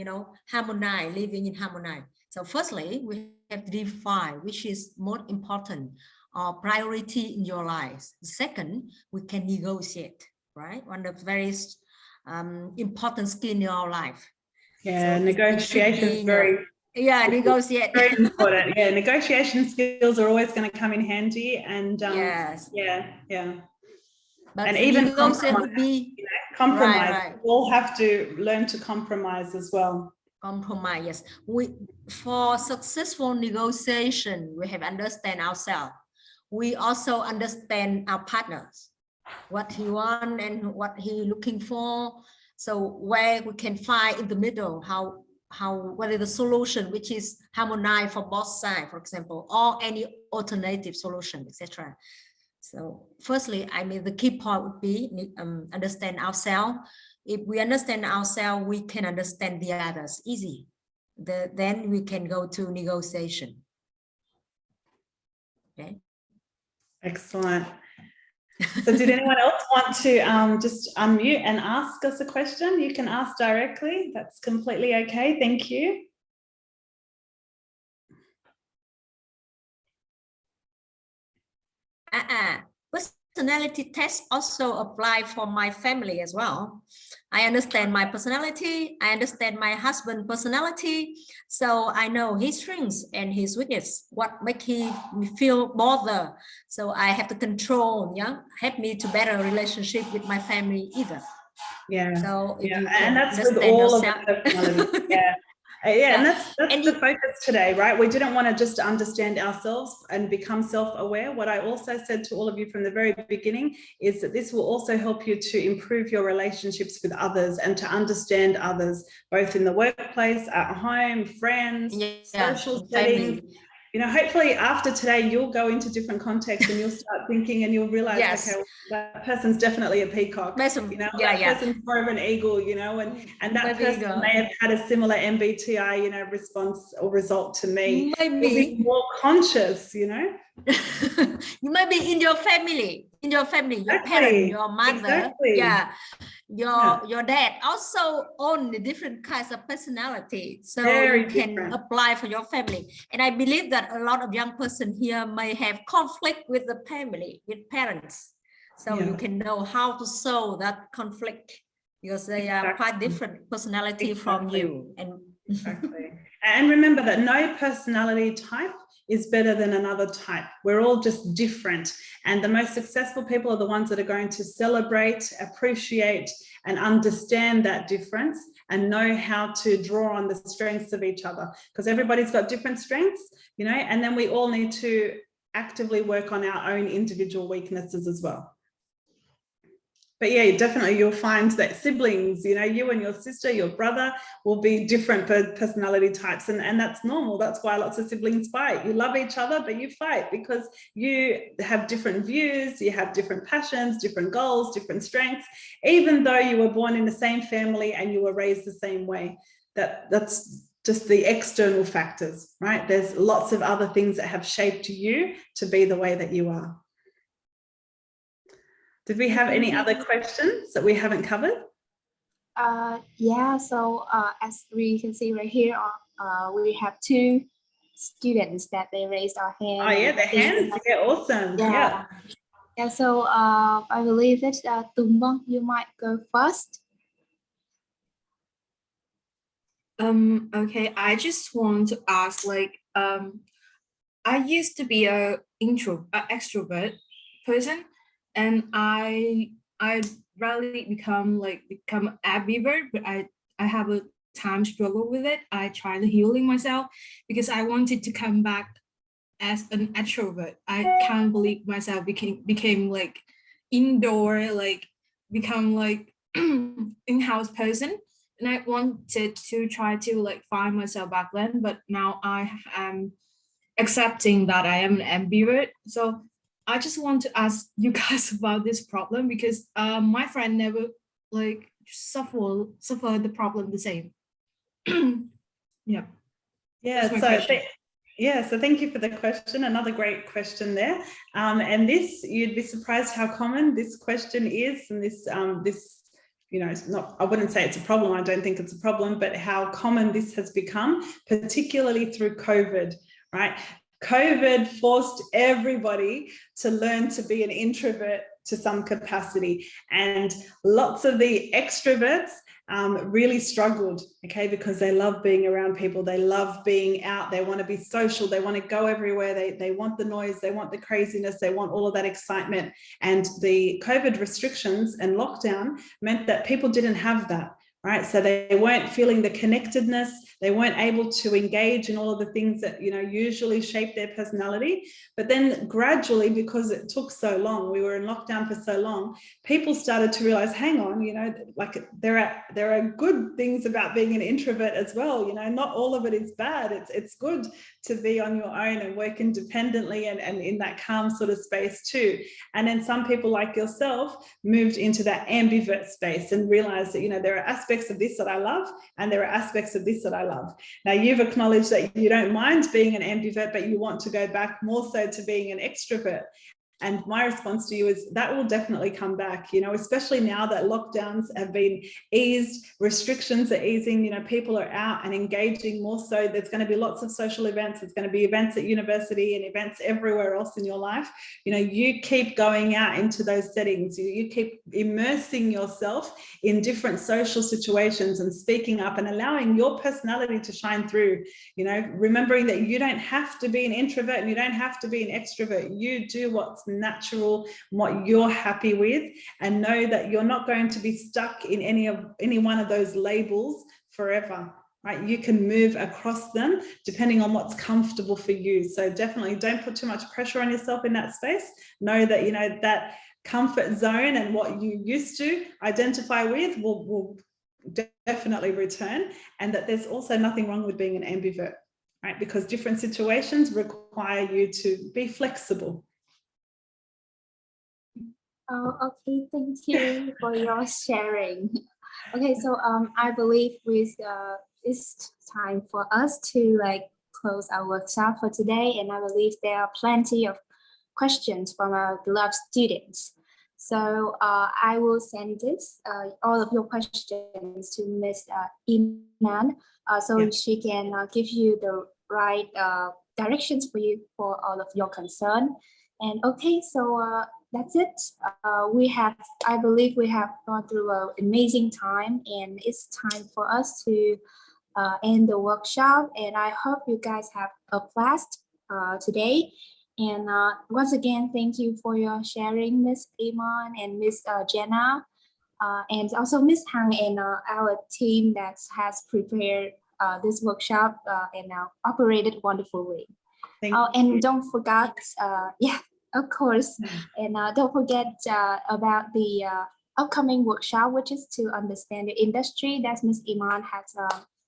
harmonize, living in harmony. So firstly, we have to define which is more important or priority in your life. Second, we can negotiate, right? One of the very important skill in your life. Yeah, so negotiation is negotiate. Very important. Yeah, negotiation skills are always going to come in handy, and yes. Yeah. But and even compromise, would be compromise. Right. We all have to learn to compromise as well. Compromise, yes. For successful negotiation, we have to understand ourselves. We also understand our partners, what he wants and what he looking for. So where we can find in the middle, what is the solution which is harmonized for both sides, for example, or any alternative solution, etc. So firstly, the key point would be understand ourselves. If we understand ourselves, we can understand the others easy. Then we can go to negotiation. Okay. Excellent. So did anyone else want to just unmute and ask us a question? You can ask directly. That's completely okay. Thank you. Personality test also apply for my family as well. I understand my personality. I understand my husband's personality. So I know his strengths and his weakness, what make him feel bothered. So I have to control, help me to better relationship with my family either. Yeah. So and that's with all of the personalities. Yeah. Yeah, and that's the focus today, right? We didn't want to just understand ourselves and become self-aware. What I also said to all of you from the very beginning is that this will also help you to improve your relationships with others and to understand others, both in the workplace, at home, friends, social settings. You know, hopefully after today, you'll go into different contexts and you'll start thinking and you'll realize, okay, well, that person's definitely a peacock, you know, that person's more of an eagle, you know, and that person may have had a similar MBTI, you know, response or result to me. Maybe more conscious, you know. You might be in your family, your parent, your mother, your dad also own the different kinds of personality, so you can apply for your family. And I believe that a lot of young person here may have conflict with the family, with parents, so you can know how to solve that conflict, because they are quite different personality from you. And and remember that no personality type is better than another type. We're all just different. And the most successful people are the ones that are going to celebrate, appreciate, and understand that difference and know how to draw on the strengths of each other, because everybody's got different strengths, you know, and then we all need to actively work on our own individual weaknesses as well. But yeah, definitely you'll find that siblings, you know, you and your sister, your brother will be different personality types, and that's normal. That's why lots of siblings fight. You love each other, but you fight because you have different views, you have different passions, different goals, different strengths, even though you were born in the same family and you were raised the same way. That's just the external factors, right? There's lots of other things that have shaped you to be the way that you are. Did we have any other questions that we haven't covered? Yeah, so as we can see right here, we have 2 students that they raised our hand. Oh yeah, the hands, yeah, awesome. Yeah. So I believe that Tung Bong, you might go first. Okay, I just want to ask, like, I used to be an extrovert person, and I rarely become ambivert, but I have a time struggle with it. I try to healing myself because I wanted to come back as an extrovert. I can't believe myself became like indoor, like become like in-house person, and I wanted to try to like find myself back then, but now I am accepting that I am an ambivert. So I just want to ask you guys about this problem, because my friend never like suffered the problem the same. So thank you for the question. Another great question there. And this, you'd be surprised how common this question is, and this you know, it's not, I wouldn't say it's a problem, I don't think it's a problem, but how common this has become, particularly through COVID, right? COVID forced everybody to learn to be an introvert to some capacity, and lots of the extroverts really struggled, okay, because they love being around people, they love being out, they want to be social, they want to go everywhere, they want the noise, they want the craziness, they want all of that excitement. And the COVID restrictions and lockdown meant that people didn't have that, right? So they weren't feeling the connectedness, they weren't able to engage in all of the things that, you know, usually shape their personality. But then gradually, because it took so long, we were in lockdown for so long, people started to realize, hang on, you know, like there are good things about being an introvert as well. You know, not all of it is bad. It's good to be on your own and work independently and in that calm sort of space too. And then some people like yourself moved into that ambivert space and realized that, you know, there are aspects of this that I love and there are aspects of this that I love. Now you've acknowledged that you don't mind being an ambivert, but you want to go back more so to being an extrovert. And my response to you is that will definitely come back, you know, especially now that lockdowns have been eased, restrictions are easing, you know, people are out and engaging more so. There's going to be lots of social events. There's going to be events at university and events everywhere else in your life. You know, you keep going out into those settings. You keep immersing yourself in different social situations and speaking up and allowing your personality to shine through, you know, remembering that you don't have to be an introvert and you don't have to be an extrovert. You do what's natural, what you're happy with, and know that you're not going to be stuck in any one of those labels forever. right? You can move across them depending on what's comfortable for you. So definitely don't put too much pressure on yourself in that space. Know that, you know, that comfort zone and what you used to identify with will definitely return, and that there's also nothing wrong with being an ambivert, right? Because different situations require you to be flexible. Oh, okay, thank you for your sharing. Okay, so I believe it's time for us to like close our workshop for today, and I believe there are plenty of questions from our beloved students. So I will send this all of your questions to Miss Iman, so she can give you the right directions for you for all of your concern. And okay, so that's it. I believe we have gone through an amazing time, and it's time for us to end the workshop. And I hope you guys have a blast today. And once again, thank you for your sharing, Miss Iman and Miss Jenna, and also Miss Thang and our team that has prepared this workshop and operated wonderfully. And don't forget, yeah, of course, and don't forget about the upcoming workshop, which is to understand the industry that Miss Iman has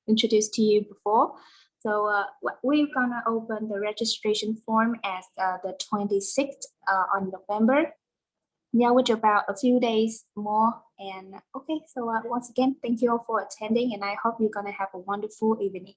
introduced to you before. So we're gonna open the registration form as the 26th on November. Yeah, which about a few days more. And okay, so once again, thank you all for attending, and I hope you're gonna have a wonderful evening.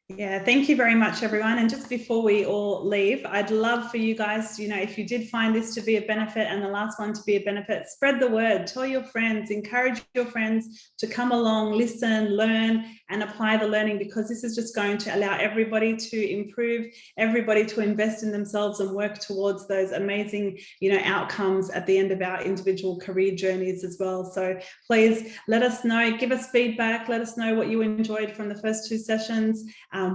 Yeah, thank you very much, everyone. And just before we all leave, I'd love for you guys, you know, if you did find this to be a benefit and the last one to be a benefit, spread the word, tell your friends, encourage your friends to come along, listen, learn, and apply the learning, because this is just going to allow everybody to improve, everybody to invest in themselves and work towards those amazing, you know, outcomes at the end of our individual career journeys as well. So please let us know, give us feedback, let us know what you enjoyed from the first 2 sessions.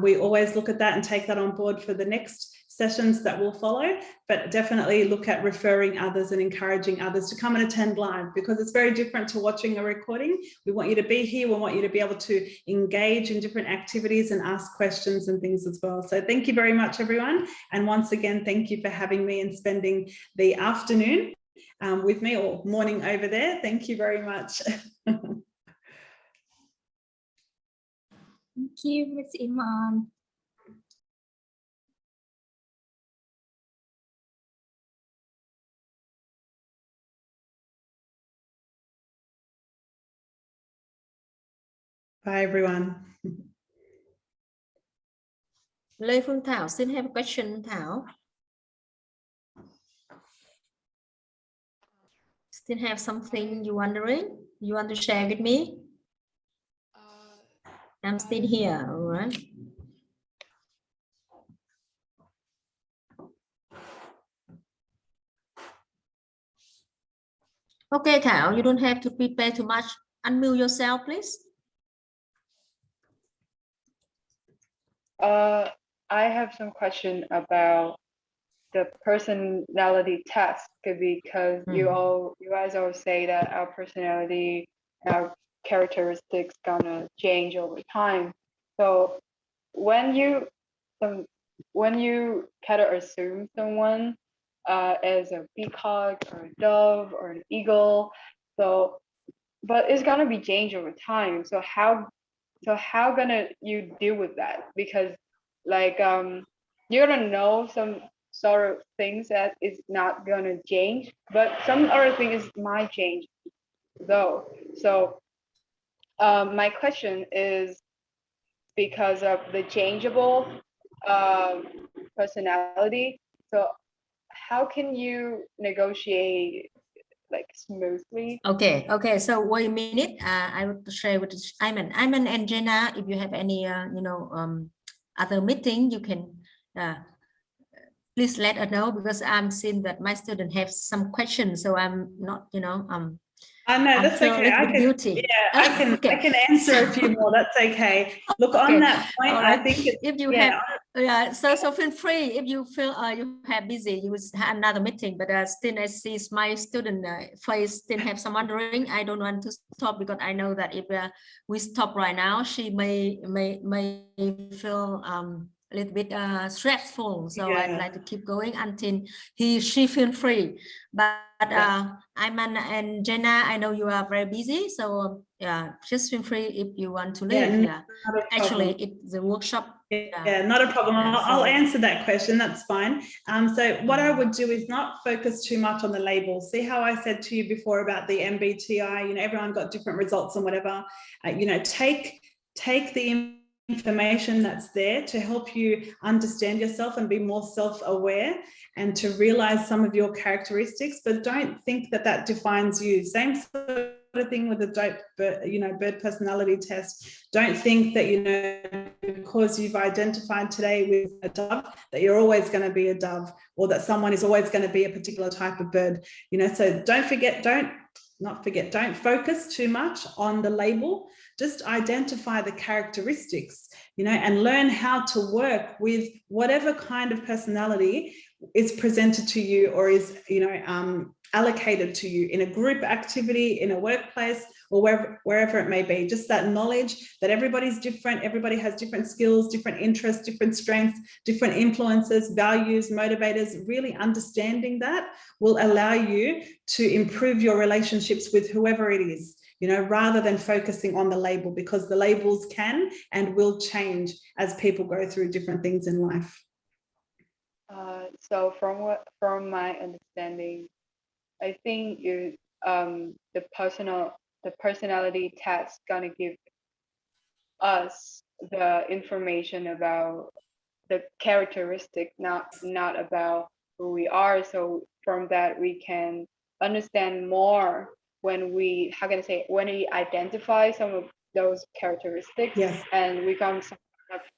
We always look at that and take that on board for the next sessions that will follow, but definitely look at referring others and encouraging others to come and attend live, because it's very different to watching a recording. We want you to be here. We want you to be able to engage in different activities and ask questions and things as well. So thank you very much, everyone. And once again, thank you for having me and spending the afternoon with me, or morning over there. Thank you very much. Thank you, Miss Iman. Bye, everyone. Lê Phương Thảo still have a question, Thảo. Still have something you wondering? You want to share with me? I'm still here, all right. Okay, Thảo, you don't have to prepare too much. Unmute yourself, please. I have some question about the personality test, because you guys always say that our personality, our characteristics gonna change over time. So when you kind of assume someone as a peacock or a dove or an eagle, so but it's gonna be changed over time. So how gonna you deal with that? Because like you're gonna know some sort of things that is not gonna change, but some other things might change though. So my question is, because of the changeable personality, so how can you negotiate like smoothly? Okay, so wait a minute. I will share with Iman and Jenna. If you have any other meeting, you can please let us know, because I'm seeing that my student have some questions, so I'm not, I know, that's okay. I can answer a few more. That's okay. Look, on that point, I think it's, if you have Yeah, so feel free if you feel you have busy, you will have another meeting. But still, I see my student face still have some wondering. I don't want to stop because I know that if we stop right now, she may feel a little bit stressful. So I'd like to keep going until she feel free. But Ayman and Jenna, I know you are very busy, so yeah, just feel free if you want to leave. Yeah, actually, it's the workshop. Yeah, not a problem. I'll answer that question. That's fine. So what I would do is not focus too much on the labels. See how I said to you before about the MBTI, you know, everyone got different results and whatever, you know, take the information that's there to help you understand yourself and be more self-aware and to realize some of your characteristics, but don't think that that defines you. Same sort of thing with the bird personality test. Don't think that, you know, because you've identified today with a dove, that you're always going to be a dove, or that someone is always going to be a particular type of bird, you know. So don't focus too much on the label. Just identify the characteristics, you know, and learn how to work with whatever kind of personality is presented to you or is, you know, allocated to you in a group activity, in a workplace, or wherever it may be. Just that knowledge that everybody's different, everybody has different skills, different interests, different strengths, different influences, values, motivators. Really understanding that will allow you to improve your relationships with whoever it is, you know, rather than focusing on the label, because the labels can and will change as people go through different things in life. So from my understanding, I think the personality test gonna give us the information about the characteristic, not about who we are. So from that we can understand more when we identify some of those characteristics. Yes. And we can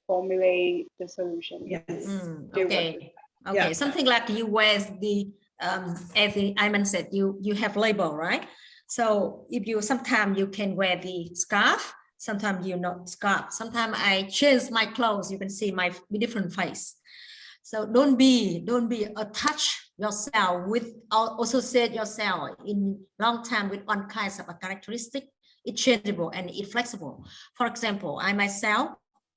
formulate the solution. Yes. Okay. Okay. Something like you wear the as Ayman said, you have label, right? So if you sometimes you can wear the scarf, sometimes you not scarf. Sometimes I change my clothes. You can see my different face. So don't be attach yourself with or associate yourself in long time with one kind of a characteristic. It's changeable and it's flexible. For example, I myself,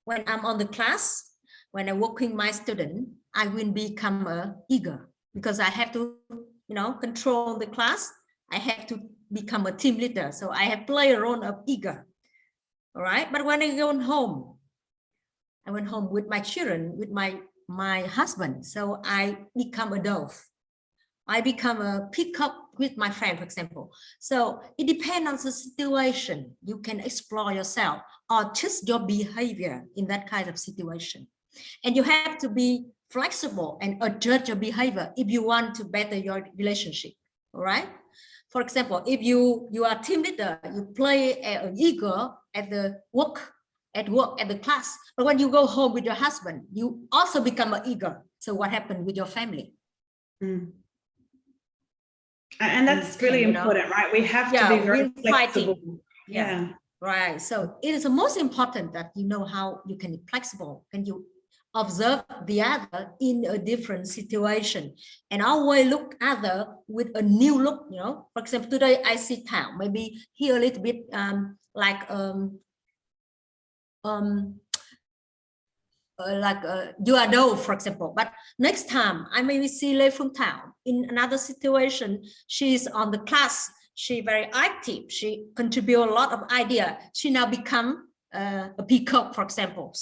when I'm on the class, when I'm working my student, I will become eager because I have to, you know, control the class. I have to become a team leader. So I have play a role of eager. All right. But when I go home, I went home with my children, with my husband. So I become a dove. I become a peacock with my friend, for example. So it depends on the situation. You can explore yourself or just your behavior in that kind of situation. And you have to be flexible and adjust your behavior if you want to better your relationship. All right. For example, if you are team leader, you play an eager at the work, at the class, but when you go home with your husband, you also become an eager. So what happened with your family? And that's really important, right? We have to be very flexible. Yeah. Right. So it is the most important that you know how you can be flexible and you observe the other in a different situation and always look other with a new look, you know. For example, today I see Tham, maybe here a little bit you are dove, for example, but next time I maybe see Lê Phương Thảo in another situation. She's on the class, she very active, she contribute a lot of idea. She now become a peacock, for example.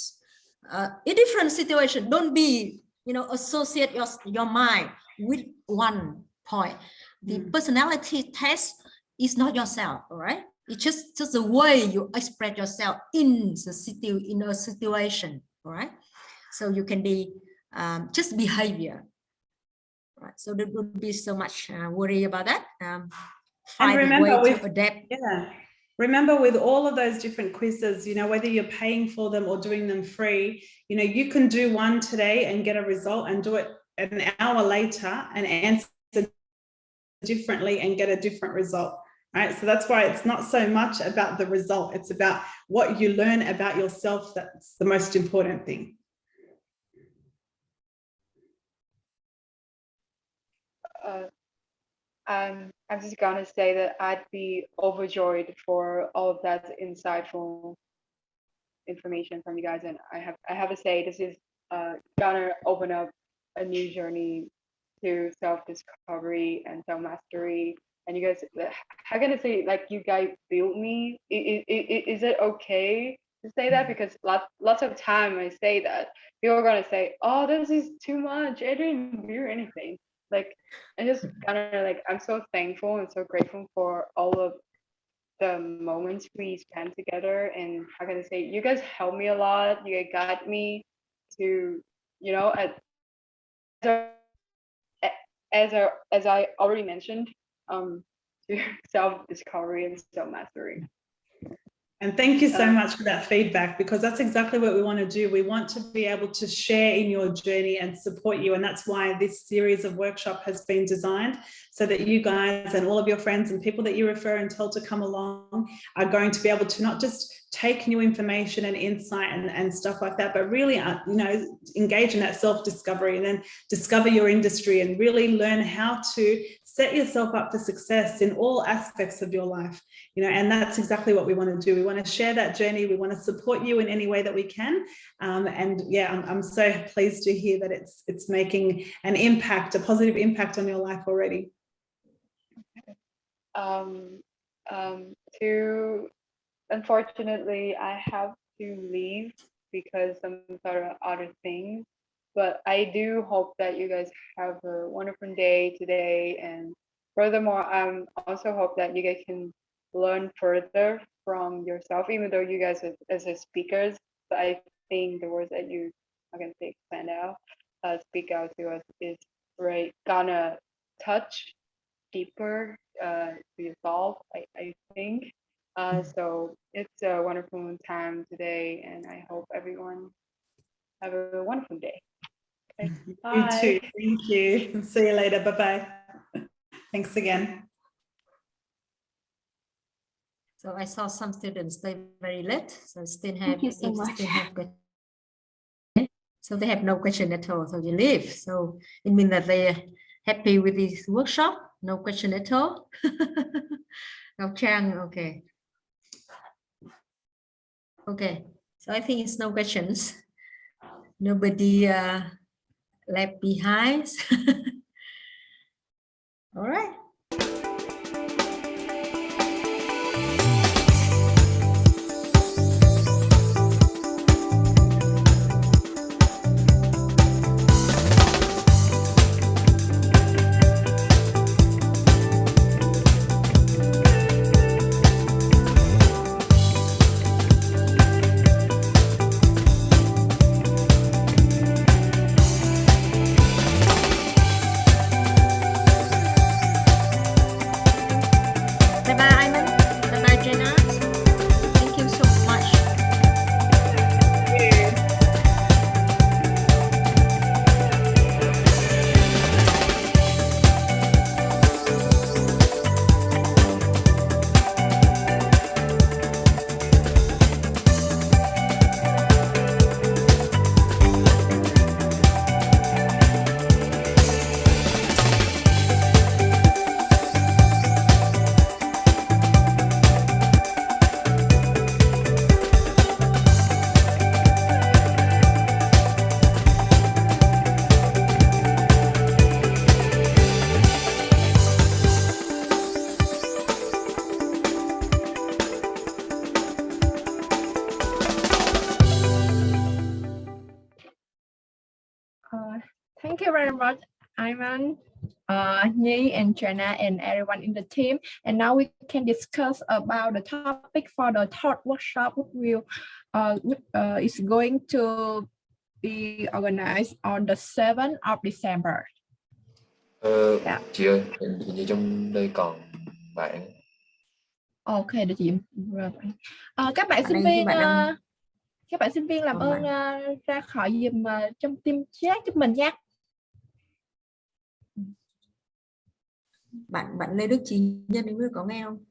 In different situation, don't be, you know, associate your mind with one point. The personality test is not yourself, all right? It's just the way you express yourself in a situation, all right? So you can be just behavior, right? So there would be so much worry about that. Find a way to adapt. Yeah. Remember, with all of those different quizzes, you know, whether you're paying for them or doing them free, you know, you can do one today and get a result and do it an hour later and answer differently and get a different result, right? So that's why it's not so much about the result. It's about what you learn about yourself. That's the most important thing. I'm just gonna say that I'd be overjoyed for all of that insightful information from you guys, and I have to say this is gonna open up a new journey to self-discovery and self-mastery. And you guys, how can I say, like, you guys built me? Is it okay to say that? Because lots of time I say that, people are gonna say, oh, this is too much, I didn't do anything. Like, I just kind of like, I'm so thankful and so grateful for all of the moments we spent together. And how can I say, you guys helped me a lot, you guys got me to, you know, as I already mentioned, to self-discovery and self-mastery. And thank you so much for that feedback, because that's exactly what we want to do. We want to be able to share in your journey and support you. And that's why this series of workshop has been designed, so that you guys and all of your friends and people that you refer and tell to come along are going to be able to not just take new information and insight and stuff like that, but really, you know, engage in that self-discovery and then discover your industry and really learn how to set yourself up for success in all aspects of your life, you know. And that's exactly what we want to do. We want to share that journey. We want to support you in any way that we can. And yeah, I'm so pleased to hear that it's making an impact, a positive impact on your life already. Unfortunately, I have to leave because some sort of other things. But I do hope that you guys have a wonderful day today. And furthermore, I also hope that you guys can learn further from yourself, even though you guys as speakers, but I think the words that you are going to stand out, speak out to us is right, gonna touch deeper to yourself, I think. So it's a wonderful time today, and I hope everyone have a wonderful day. Okay, bye. You too. Thank you. See you later. Bye-bye. Thanks again. So I saw some students stay very late, so still have, Thank you so much. Still have so they have no question at all, so you leave. So it means that they're happy with this workshop, no question at all. No Trang, okay. Okay, so I think it's no questions. Nobody left behind. All right. Thank you very much, Ivan, Nhi, and Jenna, and everyone in the team. And now we can discuss about the topic for the third workshop, which will is going to be organized on the 7th of December. Chị ơi, hình như trong đây còn bạn. Ok, được chị. Các bạn sinh viên các bạn sinh viên làm ơn ra khỏi giùm trong team chat giúp mình nha. Bạn Lê Đức Chí Nhân em có nghe không?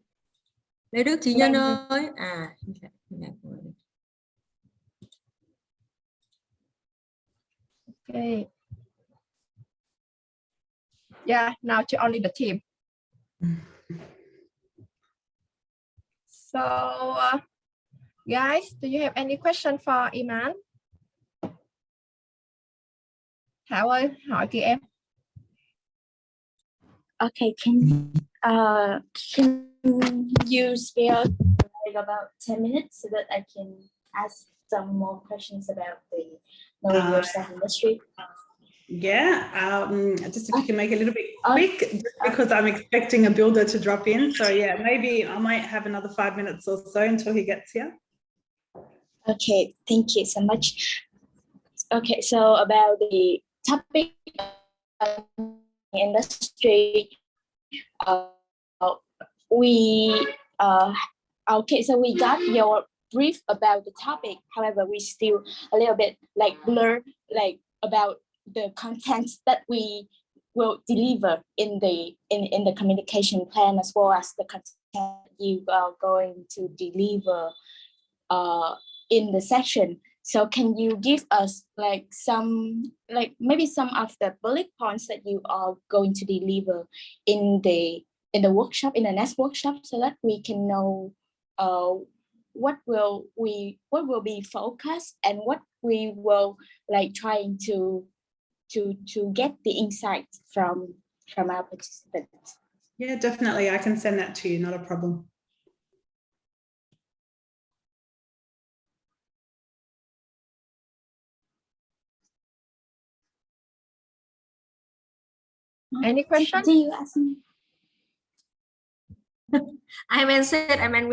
Lê Đức Chí Nhân ơi. Ok. Yeah, now to only the team. So, guys, do you have any question for Iman? Thảo ơi, hỏi kìa em. Okay, can you spare like about 10 minutes so that I can ask some more questions about the knowing yourself industry? Yeah, just if you can make it a little bit quick, just because I'm expecting a builder to drop in. So yeah, maybe I might have another 5 minutes or so until he gets here. Okay, thank you so much. Okay, so about the topic of industry, okay, so we got your brief about the topic. However, we still a little bit like blur like about the content that we will deliver in the communication plan, as well as the content you are going to deliver in the session. So can you give us like maybe some of the bullet points that you are going to deliver in the workshop, in the next workshop, so that we can know what will be focused and what we will like trying to get the insights from our participants. Yeah, definitely. I can send that to you, not a problem. Any questions? Do you ask me? I will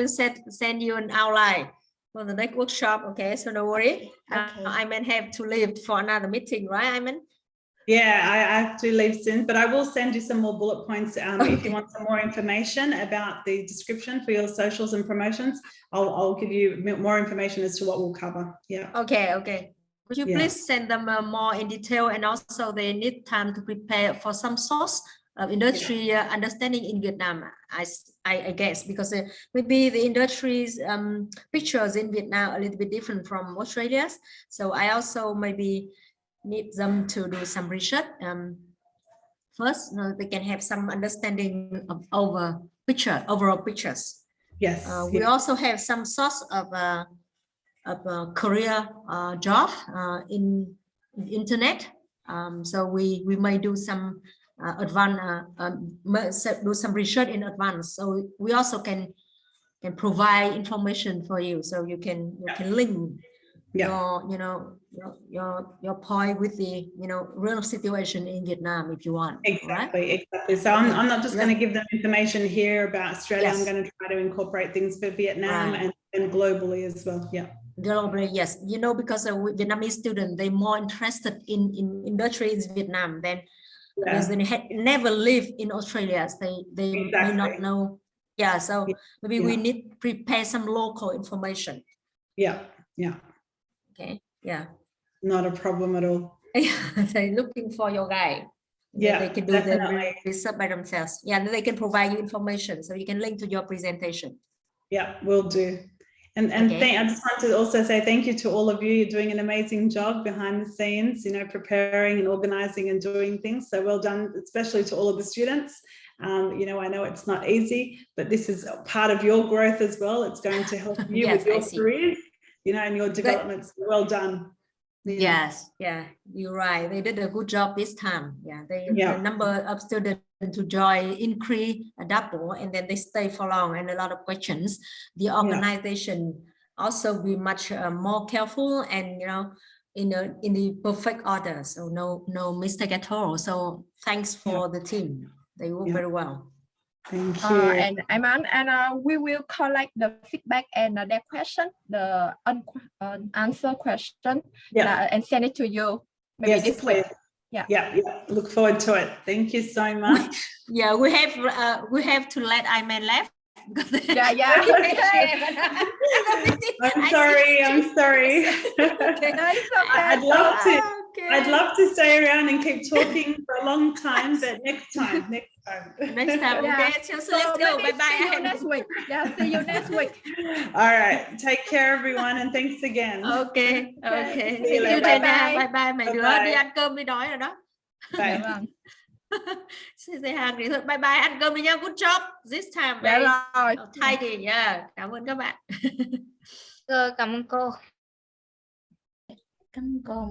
send you an outline for the next workshop. Okay, so don't worry. Okay. I may have to leave for another meeting, right, Iman? Yeah, I have to leave soon, but I will send you some more bullet points if you want some more information about the description for your socials and promotions. I'll give you more information as to what we'll cover. Yeah. Okay. Would you please send them more in detail, and also they need time to prepare for some source of industry understanding in Vietnam, I guess, because maybe the industry's pictures in Vietnam are a little bit different from Australia's. So I also maybe need them to do some research first. They can have some understanding of overall pictures. Yes. We also have some source of career job in internet. So we may do some do some research in advance. So we also can provide information for you, so you can link your point with the real situation in Vietnam if you want. Exactly. So I'm not just going to give them information here about Australia. I'm going to try to incorporate things for Vietnam and globally as well. Yeah. Globally, yes. Because Vietnamese students, they're more interested in industry in Vietnam than because they had never lived in Australia. They may not know. Yeah, so maybe we need to prepare some local information. Yeah. Okay. Yeah. Not a problem at all. They're looking for your guide. Yeah, they can do the research by themselves. Yeah, they can provide you information, so you can link to your presentation. Yeah, will do. And I just want to also say thank you to all of you. You're doing an amazing job behind the scenes, preparing and organizing and doing things. So well done, especially to all of the students. I know it's not easy, but this is part of your growth as well. It's going to help you with your careers, and your developments. Well done. Yes, you're right. They did a good job this time. The number of students to join increase double, and then they stay for long, and a lot of questions. The organization also be much more careful, and in the perfect order, so no mistake at all. So thanks for the team. They work very well. Thank you. And Iman, and we will collect the feedback and their question, the unanswered question, and send it to you maybe this week. Yeah. Look forward to it. Thank you so much. We have to let Iman left. I'm sorry. I'd love to stay around and keep talking for a long time, but next time. Okay, so let's go. Bye bye. See you next week. See you next week. All right, take care everyone, and thanks again. Okay. See you later. Bye bye. Mấy đứa đi ăn cơm đi đói rồi đó. Bye. CC Hằng thì thôi, bye bye, ăn cơm đi nha, good job this time. Dạ rồi. Thay thì nha, cảm ơn các bạn. Cảm ơn cô. Cảm ơn cô.